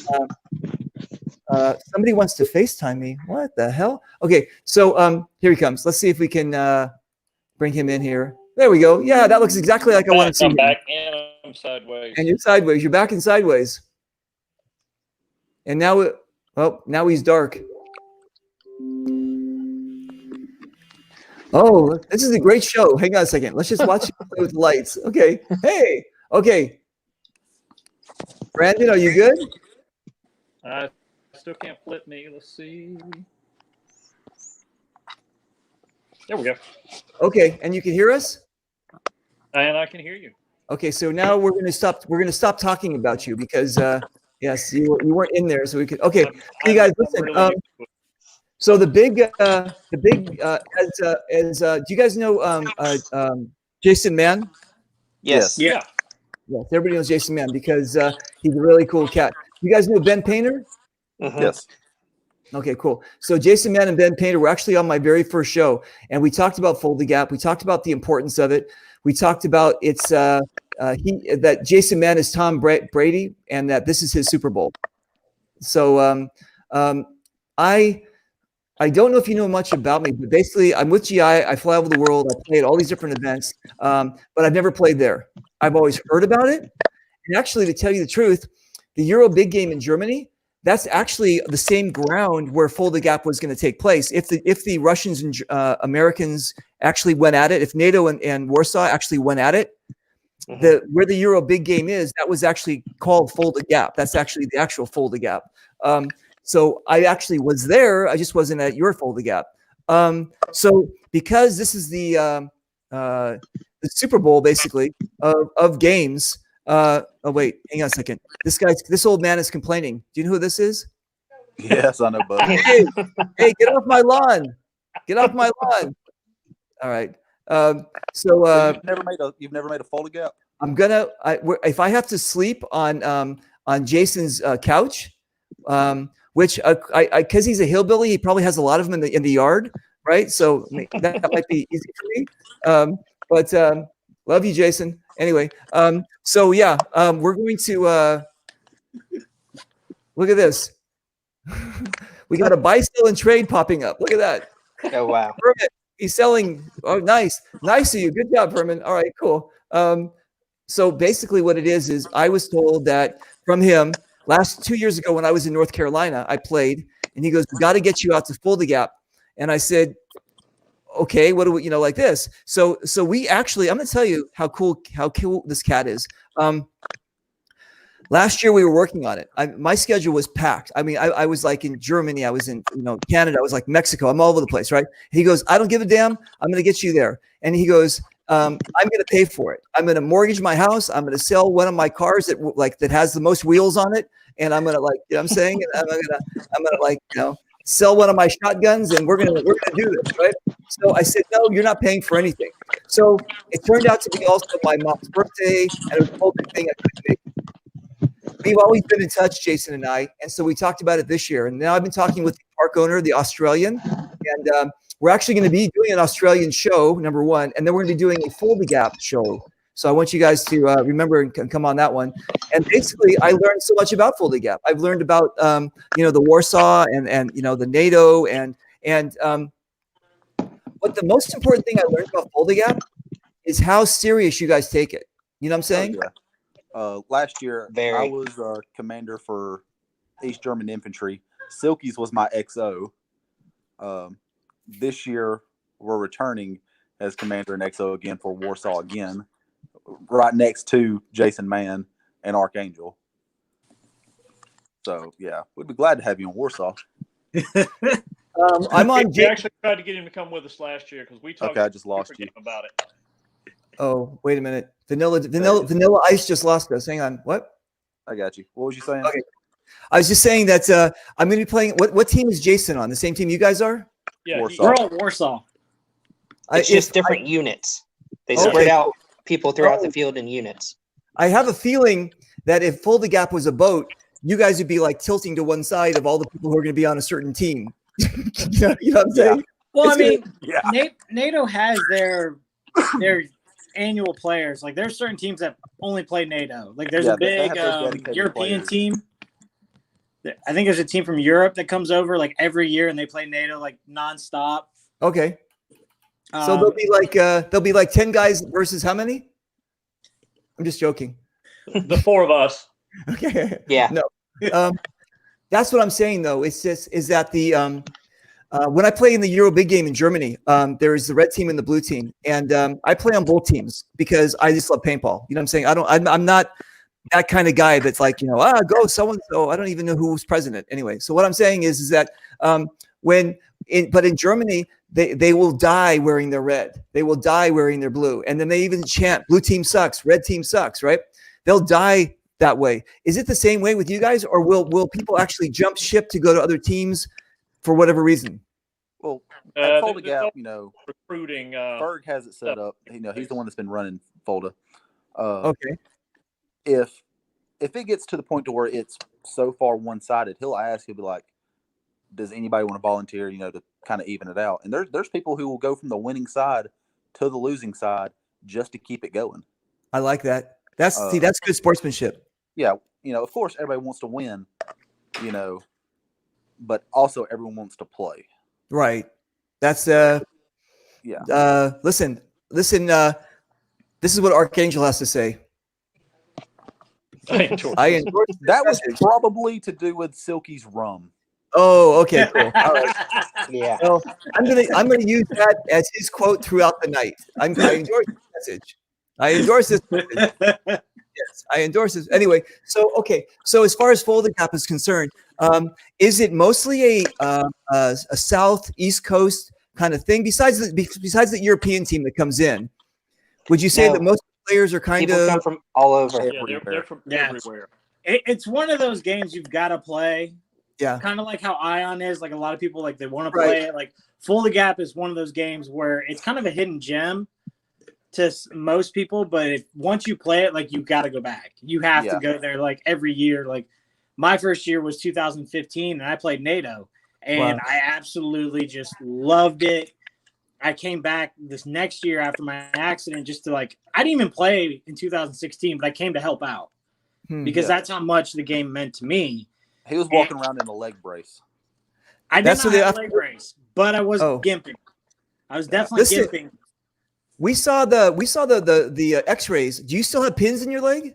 S1: Somebody wants to FaceTime me. What the hell? Okay. So here he comes. Let's see if we can bring him in here. There we go. Yeah, that looks exactly like I want to see
S2: I'm
S1: him.
S2: back and I'm sideways.
S1: And you're sideways. You're back and sideways. And now, now he's dark. Oh, this is a great show. Hang on a second. Let's just watch you play with the lights. Okay. Hey. Okay. Brandon, are you good?
S2: I still can't flip me. Let's see. There we go.
S1: Okay. And you can hear us?
S2: And I can hear you.
S1: Okay. So now we're going to stop. We're going to stop talking about you because, yes, you weren't in there. So we could. Okay. You guys, listen.
S2: Really
S1: So the big, do you guys know Jason Mann?
S7: Yes.
S2: yeah.
S1: Yes, everybody knows Jason Mann because he's a really cool cat. You guys know Ben Painter?
S7: Mhm.
S6: Yes.
S1: Okay, cool. So Jason Mann and Ben Painter were actually on my very first show, and we talked about Fold the Gap. We talked about the importance of it. We talked about that Jason Mann is Tom Brady, and that this is his Super Bowl. So I don't know if you know much about me, but basically, I'm with GI. I fly over the world. I play at all these different events, but I've never played there. I've always heard about it. And actually, to tell you the truth, the Euro Big Game in Germany, that's actually the same ground where Fulda Gap was going to take place. If the Russians and Americans actually went at it, if NATO and Warsaw actually went at it, where the Euro Big Game is, that was actually called Fulda Gap. That's actually the actual Fulda Gap. So I actually was there. I just wasn't at your Fulda Gap. So because this is the Super Bowl basically of games. Oh wait, hang on a second. This old man is complaining. Do you know who this is?
S6: Yes, I know, buddy.
S1: Hey, get off my lawn! Get off my lawn! All right.
S6: So you've never made a Fulda Gap?
S1: If I have to sleep on Jason's couch, which because he's a hillbilly, he probably has a lot of them in the yard, right? So that might be easy for me. But love you, Jason. Anyway, so yeah, we're going to look at this. We got a buy, sell, and trade popping up. Look at that.
S7: Oh wow.
S1: Herman, he's selling. Oh, nice of you. Good job, Herman. All right, cool. So basically, what it is I was told that from him 2 years ago when I was in North Carolina, I played, and he goes, "We got to get you out to Fulda Gap," and I said, okay, what do we, like this? So we actually, I'm going to tell you how cool this cat is. Last year we were working on it. My schedule was packed. I mean, I was like in Germany, I was in Canada, I was like Mexico. I'm all over the place, right? He goes, I don't give a damn. I'm going to get you there. And he goes, I'm going to pay for it. I'm going to mortgage my house. I'm going to sell one of my cars that has the most wheels on it, and I'm going to you know what I'm saying, I'm going to sell one of my shotguns, and we're gonna do this, right? So I said, no, you're not paying for anything. So it turned out to be also my mom's birthday, and it was a whole big thing I couldn't make. We've always been in touch, Jason and I, and so we talked about it this year. And now I've been talking with the park owner, the Australian, and we're actually going to be doing an Australian show, number one, and then we're going to be doing a Fulda Gap show. So I want you guys to remember and come on that one. And basically, I learned so much about Fulda Gap. I've learned about the Warsaw and the NATO and what the most important thing I learned about Fulda Gap is how serious you guys take it. You know what I'm saying?
S6: Oh, yeah. Last year,
S7: Very.
S6: I was commander for East German Infantry. Silkies was my XO. This year, we're returning as commander and XO again for Warsaw again, right next to Jason Mann and Archangel. So, yeah, we'd be glad to have you in Warsaw.
S1: I'm on.
S2: We actually tried to get him to come with us last year because we talked.
S6: Okay, I just lost you
S2: about it.
S1: Oh, wait a minute. Vanilla Ice just lost us. Hang on. What?
S6: I got you. What was you saying?
S1: Okay. I was just saying that I'm going to be playing. What team is Jason on? The same team you guys are?
S2: Yeah,
S6: Warsaw.
S3: We're all Warsaw.
S7: It's just different units. They spread out people throughout the field in units.
S1: I have a feeling that if Fulda Gap was a boat, you guys would be like tilting to one side of all the people who are going to be on a certain team. You know what I'm saying?
S3: Well,
S1: It's
S3: NATO has their annual players. Like there's certain teams that only play NATO. Like there's a big European team. I think there's a team from Europe that comes over like every year and they play NATO like nonstop.
S1: Okay. So there'll be like 10 guys versus how many? I'm just joking.
S2: The four of us.
S1: Okay.
S7: Yeah.
S1: No. That's what I'm saying though. It's just is that the when I play in the Euro Big Game in Germany, there is the red team and the blue team, and I play on both teams because I just love paintball. You know what I'm saying? I'm not that kind of guy that's like go so and so. I don't even know who's president anyway. So what I'm saying is that but in Germany they will die wearing their red. They will die wearing their blue, and then they even chant blue team sucks, red team sucks, right? They'll die that way. Is it the same way with you guys, or will people actually jump ship to go to other teams for whatever reason?
S6: Well, at Fulda Gap,
S2: recruiting.
S6: Berg has it set up. He's the one that's been running Fulda.
S1: Okay.
S6: If it gets to the point to where it's so far one-sided, he'll be like, does anybody want to volunteer, to kind of even it out? And there's people who will go from the winning side to the losing side just to keep it going.
S1: I like that. That's good sportsmanship.
S6: Yeah. Of course everybody wants to win, but also everyone wants to play.
S1: Right. That's
S6: Yeah.
S1: listen. This is what Archangel has to say.
S2: I enjoy
S1: I
S2: this.
S1: endorse this
S6: That was
S1: message.
S6: probably to do with Silky's rum.
S1: Oh, okay, cool. All right.
S7: Yeah.
S1: Well, I'm gonna use that as his quote throughout the night. I endorse this message. I endorse this message. Yes, I endorse this. Anyway, so okay. So as far as Folding Gap is concerned, is it mostly a South East Coast kind of thing? Besides the European team that comes in, would you say
S7: No.
S1: that most players are kind
S7: People come
S1: of
S7: from all over.
S2: Yeah, they're from
S3: Yeah.
S2: everywhere.
S3: It's one of those games you've got to play.
S1: yeah,
S3: Kind of like how Ion is. Like a lot of people, like they want to
S1: Right.
S3: play it. Like Full the Gap is one of those games where it's kind of a hidden gem to most people, but once you play it, like you got to go back. You have to
S6: Yeah.
S3: go there like every year. Like my first year was 2015, and I played NATO, and
S1: Wow.
S3: I absolutely just loved it. I came back this next year after my accident just to I didn't even play in 2016, but I came to help out because
S6: Yeah.
S3: that's how much the game meant to me.
S6: He was walking around in a leg brace.
S3: I did
S1: That's
S3: not
S1: what they
S3: have a
S1: have-
S3: leg brace, but I was
S1: Oh.
S3: gimping. I was definitely
S1: Listen.
S3: gimping.
S1: We saw the X-rays. Do you still have pins in your leg?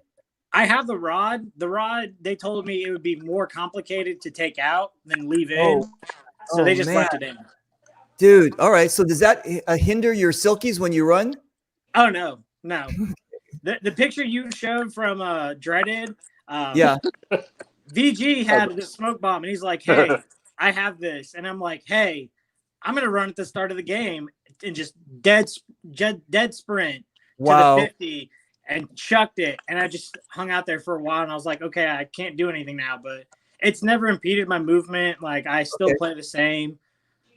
S3: I have the rod. The rod, they told me it would be more complicated to take out than leave in.
S1: Oh.
S3: So they
S1: Oh,
S3: just
S1: man.
S3: left it in.
S1: Dude, all right. So does that hinder your silkies when you run?
S3: Oh, no. The picture you showed from Dreaded,
S1: Yeah.
S3: VG had the smoke bomb, and he's like, hey, I have this. And I'm like, hey, I'm going to run at the start of the game and just dead sprint
S1: Wow.
S3: to the 50 and chucked it. And I just hung out there for a while, and I was like, okay, I can't do anything now. But it's never impeded my movement. Like, I still
S1: Okay.
S3: play the same.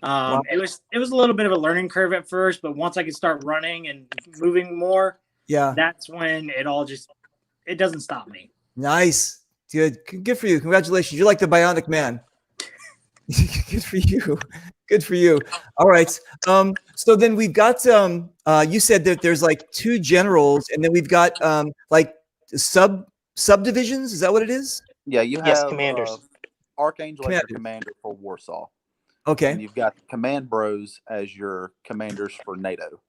S1: Wow.
S3: It was a little bit of a learning curve at first, but once I could start running and moving more,
S1: Yeah.
S3: that's when it doesn't stop me.
S1: Nice. Good for you. Congratulations. You're like the bionic man. Good for you. Good for you. All right. So then we've got you said that there's like 2 generals, and then we've got like subdivisions. Is that what it is?
S6: Yeah, you have
S7: Yes, commanders.
S6: Archangel as
S1: Commander.
S6: your commander for Warsaw.
S1: Okay.
S6: And you've got Command Bros as your commanders for NATO.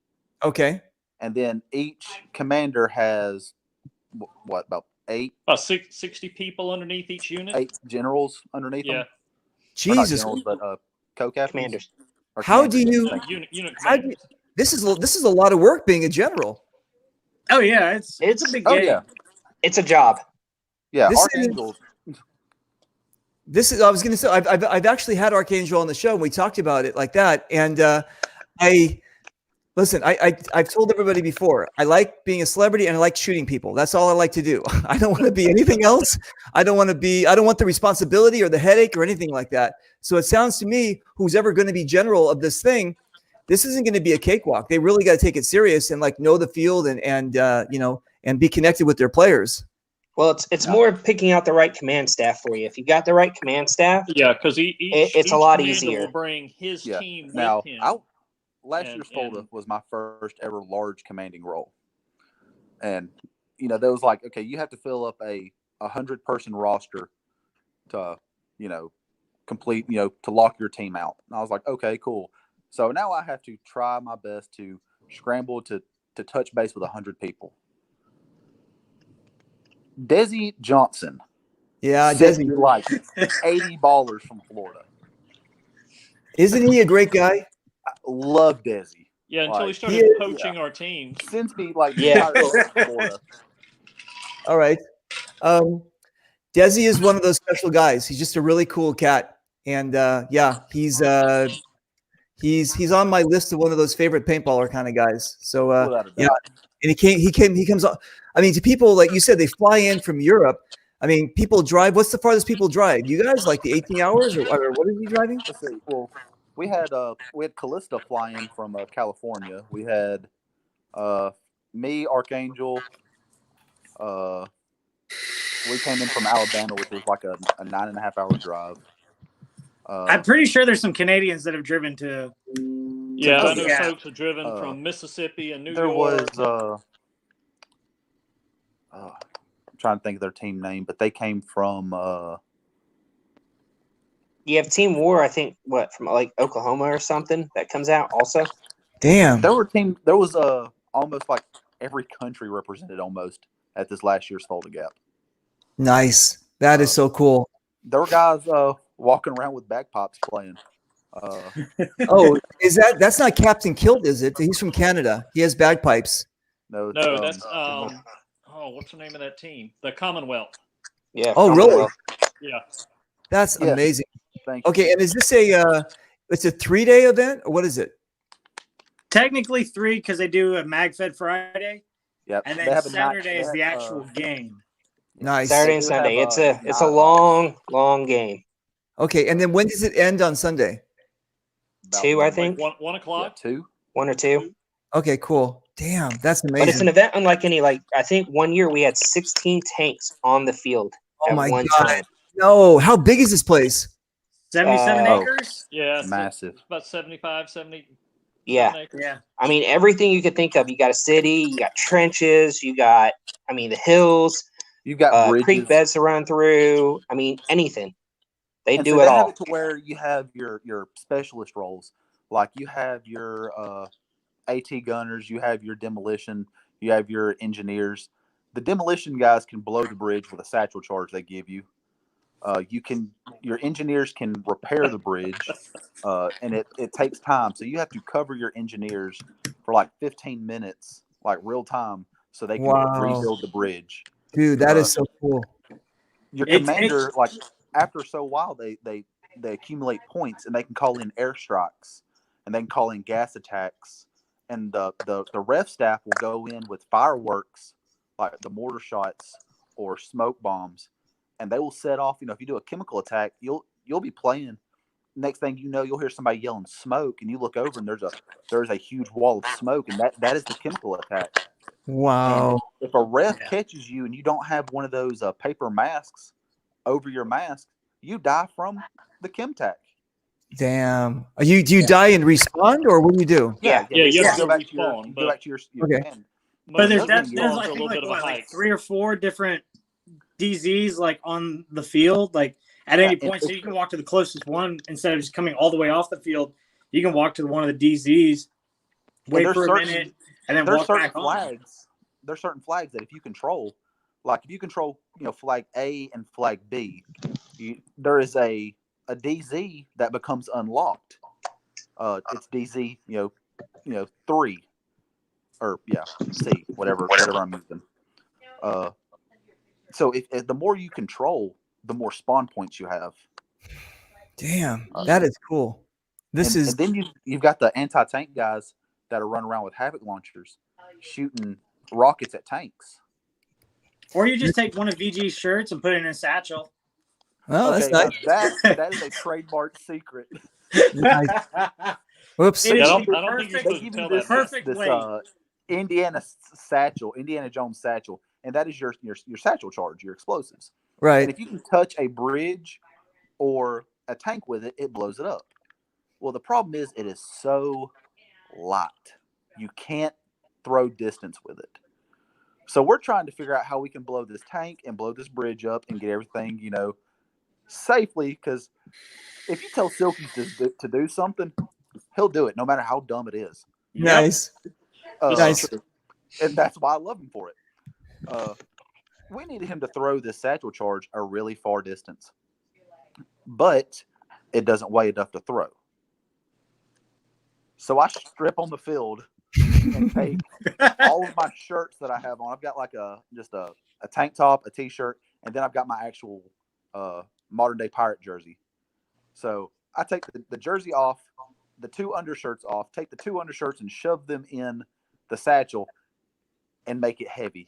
S1: Okay.
S6: And then each commander has about 8
S2: About 60 people underneath each unit.
S6: generals underneath
S2: Yeah.
S6: them. Or not
S1: Jesus.
S6: generals, but co-captains.
S7: Commanders.
S6: Or
S1: How do
S6: commanders.
S1: you-
S6: Thank
S2: Unit
S1: How do
S2: commanders.
S1: This is a lot of work being a general.
S3: Oh yeah, it's a big
S6: Oh
S3: game.
S6: yeah,
S7: It's a job.
S6: yeah.
S1: This is-
S6: Archangel.
S1: I was going to say, I've actually had Archangel on the show, and we talked about it like that. And I've told everybody before, I like being a celebrity and I like shooting people. That's all I like to do. I don't want to be anything else. I don't want the responsibility or the headache or anything like that. So it sounds to me, who's ever going to be general of this thing, this isn't going to be a cakewalk. They really got to take it serious and know the field and be connected with their players.
S7: Well, it's more picking out the right command staff for you. If you got the right command staff,
S2: Yeah, because
S7: it's a lot easier.
S2: Will bring his team
S6: Now,
S2: with him.
S6: last year's folder was my first ever large commanding role, and there was okay, you have to fill up a 100-person roster to complete to lock your team out. And I was like, okay, cool. So now I have to try my best to scramble to touch base with 100 people. Desi Johnson.
S1: Yeah,
S6: sent
S1: Desi.
S6: me 80 ballers from Florida.
S1: Isn't he a great guy?
S6: I love Desi.
S2: Yeah, until he started
S1: he is-
S2: poaching our teams.
S6: Sends me
S7: Yeah.
S6: Florida.
S1: All right. Desi is one of those special guys. He's just a really cool cat. And he's on my list of one of those favorite paintballer kind of guys. So
S6: Without a doubt.
S1: and he comes on. I mean, to people like you said, they fly in from Europe. I mean, people drive. What's the farthest people drive? You guys like the 18 hours or what is he driving?
S6: Let's see. Well, we had Callista flying from California. We had me, Archangel. We came in from Alabama, which was like a 9.5-hour drive.
S3: I'm pretty sure there's some Canadians that have driven to.
S2: Yeah, I know
S3: Yeah.
S2: folks have driven from Mississippi and New
S6: There
S2: York.
S6: was I'm trying to think of their team name, but they came from
S7: You have Team War, I think, from like Oklahoma or something that comes out also.
S1: Damn.
S6: There was almost like every country represented almost at this last year's Fold the Gap.
S1: Nice. That is so cool.
S6: There were guys walking around with bagpipes playing.
S1: Oh, that's not Captain Kilt, is it? He's from Canada. He has bagpipes.
S6: No,
S2: that's what's the name of that team? The Commonwealth.
S7: Yeah.
S1: Oh, really?
S2: Yeah.
S1: That's amazing.
S6: Thank you.
S1: Okay, and is this it's a 3-day event, or what is it?
S3: Technically 3 because they do a MagFed Friday.
S6: Yep.
S3: And then Saturday is the actual game.
S1: Nice.
S7: Saturday and Sunday. It's a long game.
S1: Okay, and then when does it end on Sunday?
S7: 2, I think.
S2: Like 1 o'clock?
S6: Yeah, 2.
S7: 1 or 2.
S1: Okay, cool. Damn, that's amazing.
S7: But it's an event unlike any. Like I think one year we had 16 tanks on the field at one time.
S1: No, how big is this place?
S3: 77 acres?
S2: Yeah.
S6: Massive.
S2: About 75, 70.
S7: Yeah.
S2: Acres.
S3: Yeah.
S7: I mean, everything you could think of. You got a city, you got trenches, you got, the hills.
S6: You've got bridges.
S7: Creek beds to run through. I mean, anything. They do
S6: so
S7: it
S6: they
S7: all.
S6: have it to where you have your specialist roles. Like you have your AT gunners, you have your demolition, you have your engineers. The demolition guys can blow the bridge with a satchel charge they give you. Your engineers can repair the bridge, and it takes time. So you have to cover your engineers for like 15 minutes, like real time, so they can rebuild the bridge.
S1: Dude, that is so cool.
S6: Your commander, like after so while, they accumulate points and they can call in airstrikes and they can call in gas attacks. And the ref staff will go in with fireworks, like the mortar shots or smoke bombs, and they will set off. If you do a chemical attack, you'll be playing. Next thing you know, you'll hear somebody yelling smoke, and you look over and there's a huge wall of smoke, and that is the chemical attack.
S1: Wow.
S6: And if a ref catches you and you don't have one of those paper masks over your mask, you die from the chemtac.
S1: Damn. Do you die and respawn, or what do you do?
S2: You have to
S6: go back to
S2: respawn.
S6: your
S1: Okay.
S6: command.
S3: But there's
S2: I
S3: like 3 or 4 different DZs like on the field, like at any point. So you can walk to the closest one instead of just coming all the way off the field. You can walk to one of the DZs, wait for a minute, and then walk back on.
S6: There's certain flags that if you control, flag A and flag B, there is a DZ that becomes unlocked. It's DZ, 3. Or C, whatever I'm using. So if the more you control, the more spawn points you have.
S1: Damn, that is cool. And
S6: then you've got the anti-tank guys that are running around with havoc launchers, shooting rockets at tanks.
S3: Or you just take one of VG's shirts and put it in a satchel.
S1: Oh, that's nice.
S6: That is a trademark secret.
S1: Nice. Whoops.
S2: I don't think you're supposed to tell that.
S3: Perfect weight.
S6: Indiana Jones satchel, and that is your satchel charge, your explosives.
S1: Right.
S6: And if you can touch a bridge or a tank with it, it blows it up. Well, the problem is it is so light. You can't throw distance with it. So we're trying to figure out how we can blow this tank and blow this bridge up and get everything, safely. Because if you tell Silky to do something, he'll do it, no matter how dumb it is.
S1: Nice. Nice.
S6: And that's why I love him for it. We needed him to throw this satchel charge a really far distance, but it doesn't weigh enough to throw. So I strip on the field and take all of my shirts that I have on. I've got like just a tank top, a t-shirt, and then I've got my actual modern day pirate jersey. So I take the jersey off, the 2 undershirts off, take the 2 undershirts and shove them in the satchel and make it heavy.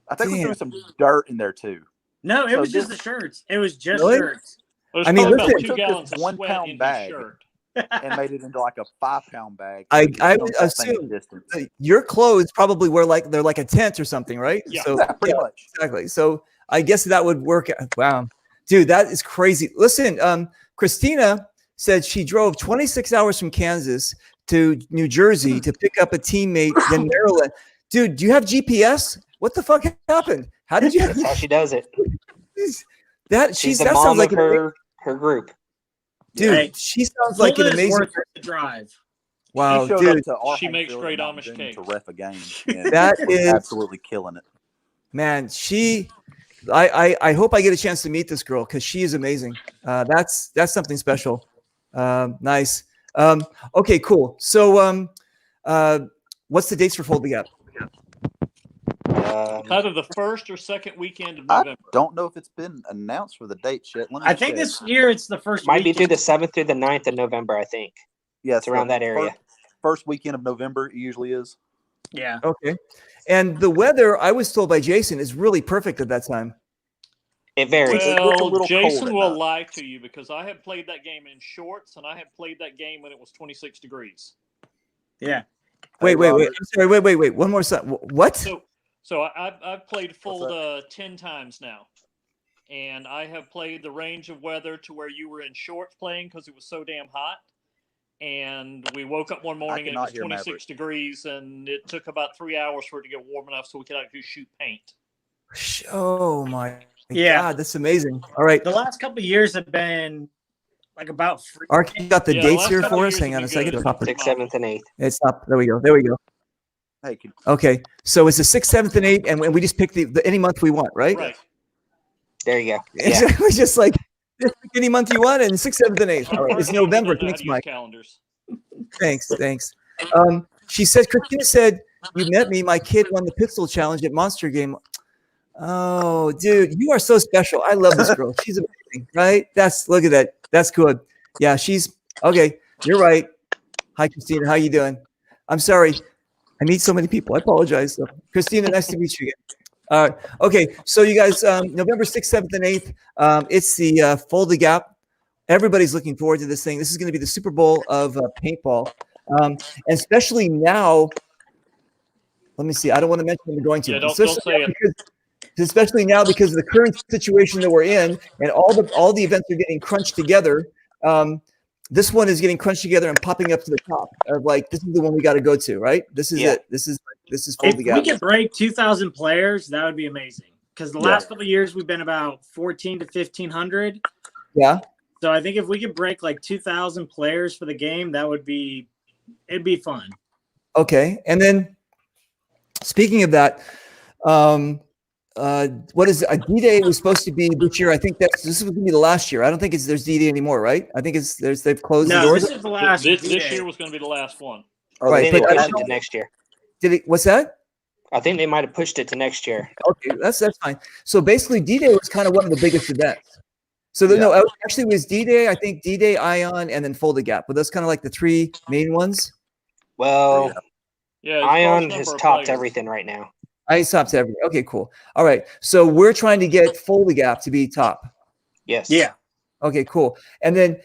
S6: I think we threw some dirt in there too.
S3: No, it was just the shirts. It was just
S1: Really?
S3: shirts.
S1: I mean, listen,
S6: we took this 1 pound bag and made it into like a 5 pound bag.
S1: I would assume your clothes probably were they're like a tent or something, right?
S2: Yeah,
S1: so,
S6: pretty much.
S1: Exactly. So I guess that would work. Wow. Dude, that is crazy. Listen, Christina said she drove 26 hours from Kansas to New Jersey to pick up a teammate in Maryland. Dude, do you have GPS? What the fuck happened? How did you?
S7: That's how she does it.
S1: That
S7: She's the
S1: that
S7: mom
S1: sounds like
S7: of her her group.
S1: Dude,
S3: Hey,
S1: she sounds like an
S3: Fulton is
S1: amazing.
S3: worth the drive.
S1: Wow,
S6: She showed
S1: dude,
S6: up to our
S2: She
S6: home
S2: makes
S6: field
S2: great
S6: in Mount
S2: Amish
S6: June
S2: cake.
S6: to ref a game. And
S1: that
S6: was
S1: is,
S6: absolutely killing it.
S1: man. I hope I get a chance to meet this girl because she is amazing. That's something special. Nice. Okay, cool. So, what's the dates for Fold the Gap?
S2: Either the first or second weekend of
S6: I
S2: November.
S6: don't know if it's been announced for the dates yet. Let me
S3: I think
S6: check.
S3: this year it's the first
S7: Might be
S3: weekend.
S7: through the 7th through the 9th of November, I think.
S6: Yeah,
S7: It's around that area.
S6: First weekend of November it usually is.
S3: Yeah.
S1: Okay. And the weather, I was told by Jason, is really perfect at that time.
S7: It varies.
S6: It's a
S2: Well,
S6: little
S2: Jason
S6: cold at
S2: will
S6: night.
S2: lie to you because I have played that game in shorts and I have played that game when it was 26 degrees.
S3: Yeah.
S1: Wait.
S6: Robert,
S1: I'm sorry. Wait. One more time. What?
S2: So I've played Fold 10 times now. And I have played the range of weather to where you were in shorts playing because it was so damn hot. And we woke up one morning and it
S6: cannot
S2: was
S6: hear
S2: 26
S6: Maverick.
S2: degrees, and it took about 3 hours for it to get warm enough so we could actually shoot paint.
S1: Oh my
S3: Yeah.
S1: God, that's amazing. All right,
S3: The last couple of years have been like about free.
S1: Ark, you got the
S2: Yeah,
S1: dates
S2: last
S1: here
S2: couple
S1: for
S2: of
S1: us.
S2: years
S1: Hang on
S2: have
S1: a
S2: been
S1: second.
S2: good.
S1: Stop it.
S7: 6th, 7th, and 8th.
S1: It's up. There we go.
S6: Hey,
S1: Okay, so it's the 6th, 7th, and 8th, and we just pick the any month we want, right?
S2: Right.
S7: There you go. Yeah.
S1: Exactly. Just like just pick any month you want, and 6th, 7th, and 8th. All right, it's
S2: Unfortunately, we
S1: November.
S2: don't know how
S1: Thanks,
S2: to use
S1: Mike.
S2: calendars.
S1: Thanks. She said, Christina said, you met me. My kid won the pistol challenge at Monster Game. Oh, dude, you are so special. I love this girl. She's amazing, right? Look at that. That's good. Yeah, she's okay. You're right. Hi, Christina. How you doing? I'm sorry. I meet so many people. I apologize. So, Christina, nice to meet you again. Okay, so you guys, November 6th, 7th, and 8th, it's the Fold the Gap. Everybody's looking forward to this thing. This is going to be the Super Bowl of paintball. And especially now, let me see. I don't want to mention what we're going to.
S2: Yeah, don't say it.
S1: Especially now because of the current situation that we're in, and all the events are getting crunched together. This one is getting crunched together and popping up to the top of like, this is the one we got to go to, right? This is it. This is Fold
S3: If
S1: the
S3: we
S1: Gap.
S3: could break 2,000 players, that would be amazing. Because the last couple of years we've been about 14 to 1,500.
S1: Yeah.
S3: So I think if we could break like 2,000 players for the game, it'd be fun.
S1: Okay, and then speaking of that, what is it? D-Day was supposed to be this year. I think this was going to be the last year. I don't think there's D-Day anymore, right? I think they've closed the
S3: No,
S1: doors.
S3: this is the last.
S2: This year was going to be the last one.
S6: Oh,
S1: Right,
S7: They
S1: but
S7: pushed it to next year.
S1: Did it? What's that?
S7: I think they might have pushed it to next year.
S1: Okay, that's fine. So basically, D-Day was kind of one of the biggest events. So no, actually, it was D-Day. I think D-Day, Ion, and then Fold the Gap. But that's kind of like the three main ones.
S7: Well,
S2: Yeah,
S7: Ion has topped everything right now.
S1: I stopped everything. Okay, cool. All right. So we're trying to get Fold the Gap to be top.
S7: Yes.
S3: Yeah.
S1: Okay, cool. And then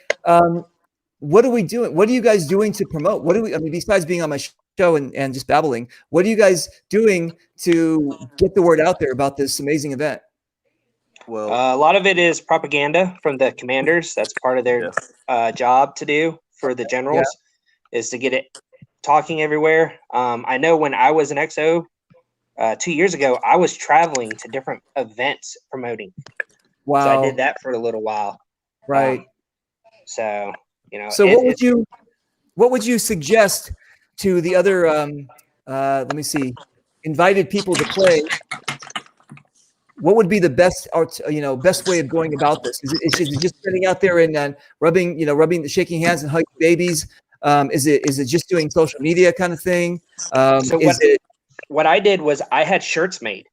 S1: what are we doing? What are you guys doing to promote? I mean, besides being on my show and just babbling, what are you guys doing to get the word out there about this amazing event?
S6: well,
S7: A lot of it is propaganda from the commanders. That's part of their job to do for the generals, is to get it talking everywhere. I know when I was an XO 2 years ago, I was traveling to different events promoting.
S1: Wow.
S7: So I did that for a little while.
S1: Right.
S7: So, you know.
S1: So what would you suggest to the other let me see, invited people to play? What would be the best best way of going about this? Is it just sitting out there and shaking hands and hugging babies? Is it just doing social media kind of thing?
S7: What I did was I had shirts made.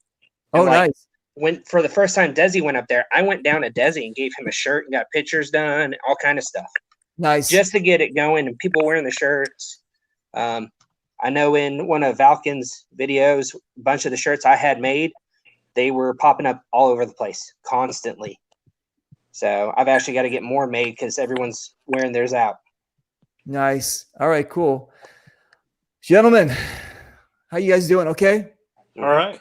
S1: Oh, nice.
S7: When for the first time Desi went up there, I went down to Desi and gave him a shirt and got pictures done, all kind of stuff.
S1: Nice.
S7: Just to get it going and people wearing the shirts. I know in one of Valken's videos, a bunch of the shirts I had made, they were popping up all over the place constantly. So I've actually got to get more made because everyone's wearing theirs out.
S1: Nice. All right, cool. Gentlemen, how you guys doing? Okay?
S2: All right.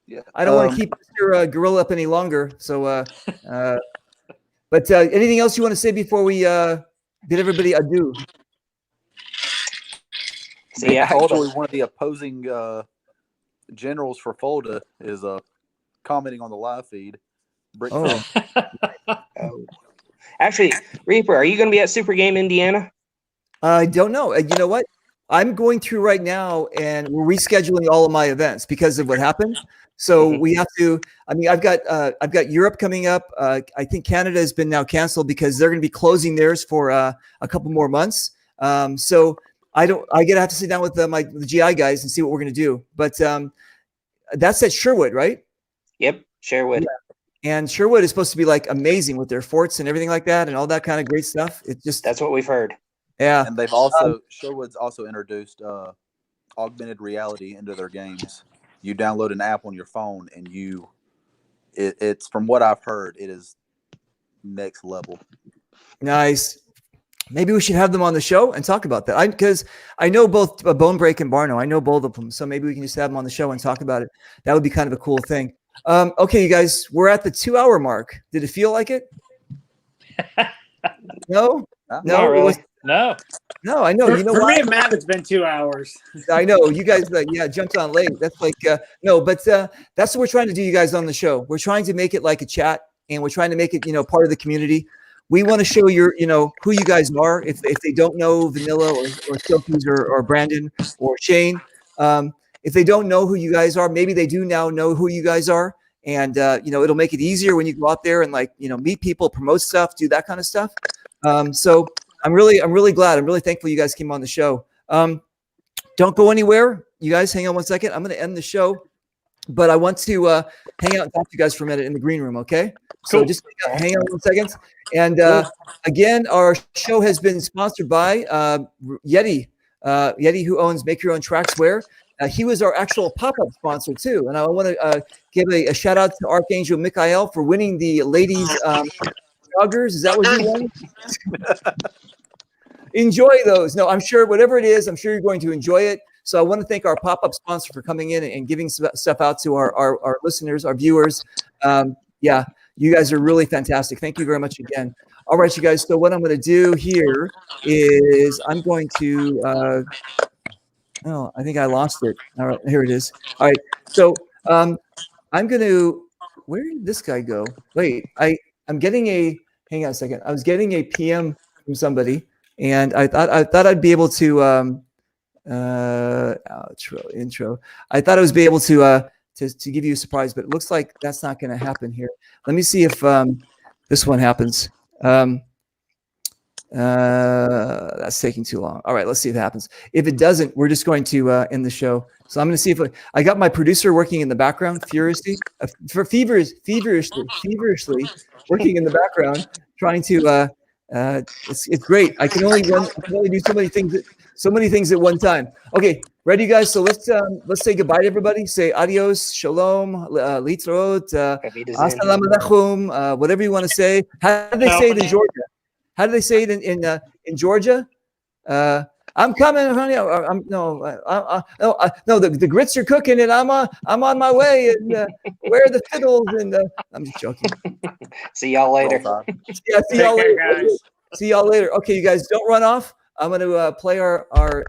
S6: yeah.
S1: I don't want to keep your gorilla up any longer. So, but anything else you want to say before we bid everybody adieu?
S7: See ya.
S6: Actually, one of the opposing generals for Folda is commenting on the live feed.
S1: Oh.
S7: Actually, Reaper, are you going to be at Super Game Indiana?
S1: I don't know. You know what? I'm going through right now, and we're rescheduling all of my events because of what happened. So we have to. I mean, I've got Europe coming up. I think Canada has been now canceled because they're going to be closing theirs for a couple more months. So I don't. I get to have to sit down with the GI guys and see what we're going to do. But that's at Sherwood, right?
S7: Yep, Sherwood.
S1: Yeah. And Sherwood is supposed to be like amazing with their forts and everything like that, and all that kind of great stuff. It just
S7: That's what we've heard.
S1: Yeah.
S6: And they've also Sherwood's also introduced augmented reality into their games. You download an app on your phone, and it's from what I've heard, it is next level.
S1: Nice. Maybe we should have them on the show and talk about that. Because I know both Bone Break and Barno. I know both of them. So maybe we can just have them on the show and talk about it. That would be kind of a cool thing. Okay, you guys, we're at the 2-hour mark. Did it feel like it? No?
S7: Not really.
S2: No.
S1: No, I know. You know
S3: For
S1: why?
S3: me and Matt, it's been 2 hours.
S1: I know. You guys, jumped on late. That's like, no, but that's what we're trying to do, you guys, on the show. We're trying to make it like a chat, and we're trying to make it, part of the community. We want to show who you guys are. If they don't know Vanilla or Silkies or Brandon or Shane, if they don't know who you guys are, maybe they do now know who you guys are. And, it'll make it easier when you go out there and meet people, promote stuff, do that kind of stuff. So I'm really glad. I'm really thankful you guys came on the show. Don't go anywhere. You guys hang on one second. I'm going to end the show, but I want to hang out and talk to you guys for a minute in the green room. Okay. So
S2: Cool.
S1: just hang on 1 second. And again, our show has been sponsored by Yeti. Yeti, who owns Make Your Own Trackswear. He was our actual pop-up sponsor too. And I want to give a shout out to Archangel Michael for winning the ladies joggers. Is that what you won? Enjoy those. No, I'm sure whatever it is, I'm sure you're going to enjoy it. So I want to thank our pop-up sponsor for coming in and giving stuff out to our listeners, our viewers. Yeah, you guys are really fantastic. Thank you very much again. All right, you guys. So what I'm going to do here is I'm going to I think I lost it. All right, here it is. All right. So I'm going to, where did this guy go? Wait, I'm getting hang on a second. I was getting a PM from somebody, and I thought I'd be able to intro. I thought I was be able to give you a surprise, but it looks like that's not going to happen here. Let me see if this one happens. That's taking too long. All right, let's see if it happens. If it doesn't, we're just going to end the show. So I'm going to see if I got my producer working in the background feverishly working in the background, trying to. It's great. I can only do so many things at one time. Okay, ready, guys? So let's say goodbye to everybody. Say adios, shalom, litrot, assalamu alaikum, whatever you want to say. How do they say it in Georgia? How do they say it in Georgia? I'm coming, honey. No. The grits are cooking, and I'm on my way. And where are the fiddles? And I'm just joking.
S7: See y'all later.
S1: Yeah, see y'all later,
S3: guys.
S1: See y'all later. Okay, you guys, don't run off. I'm going to play our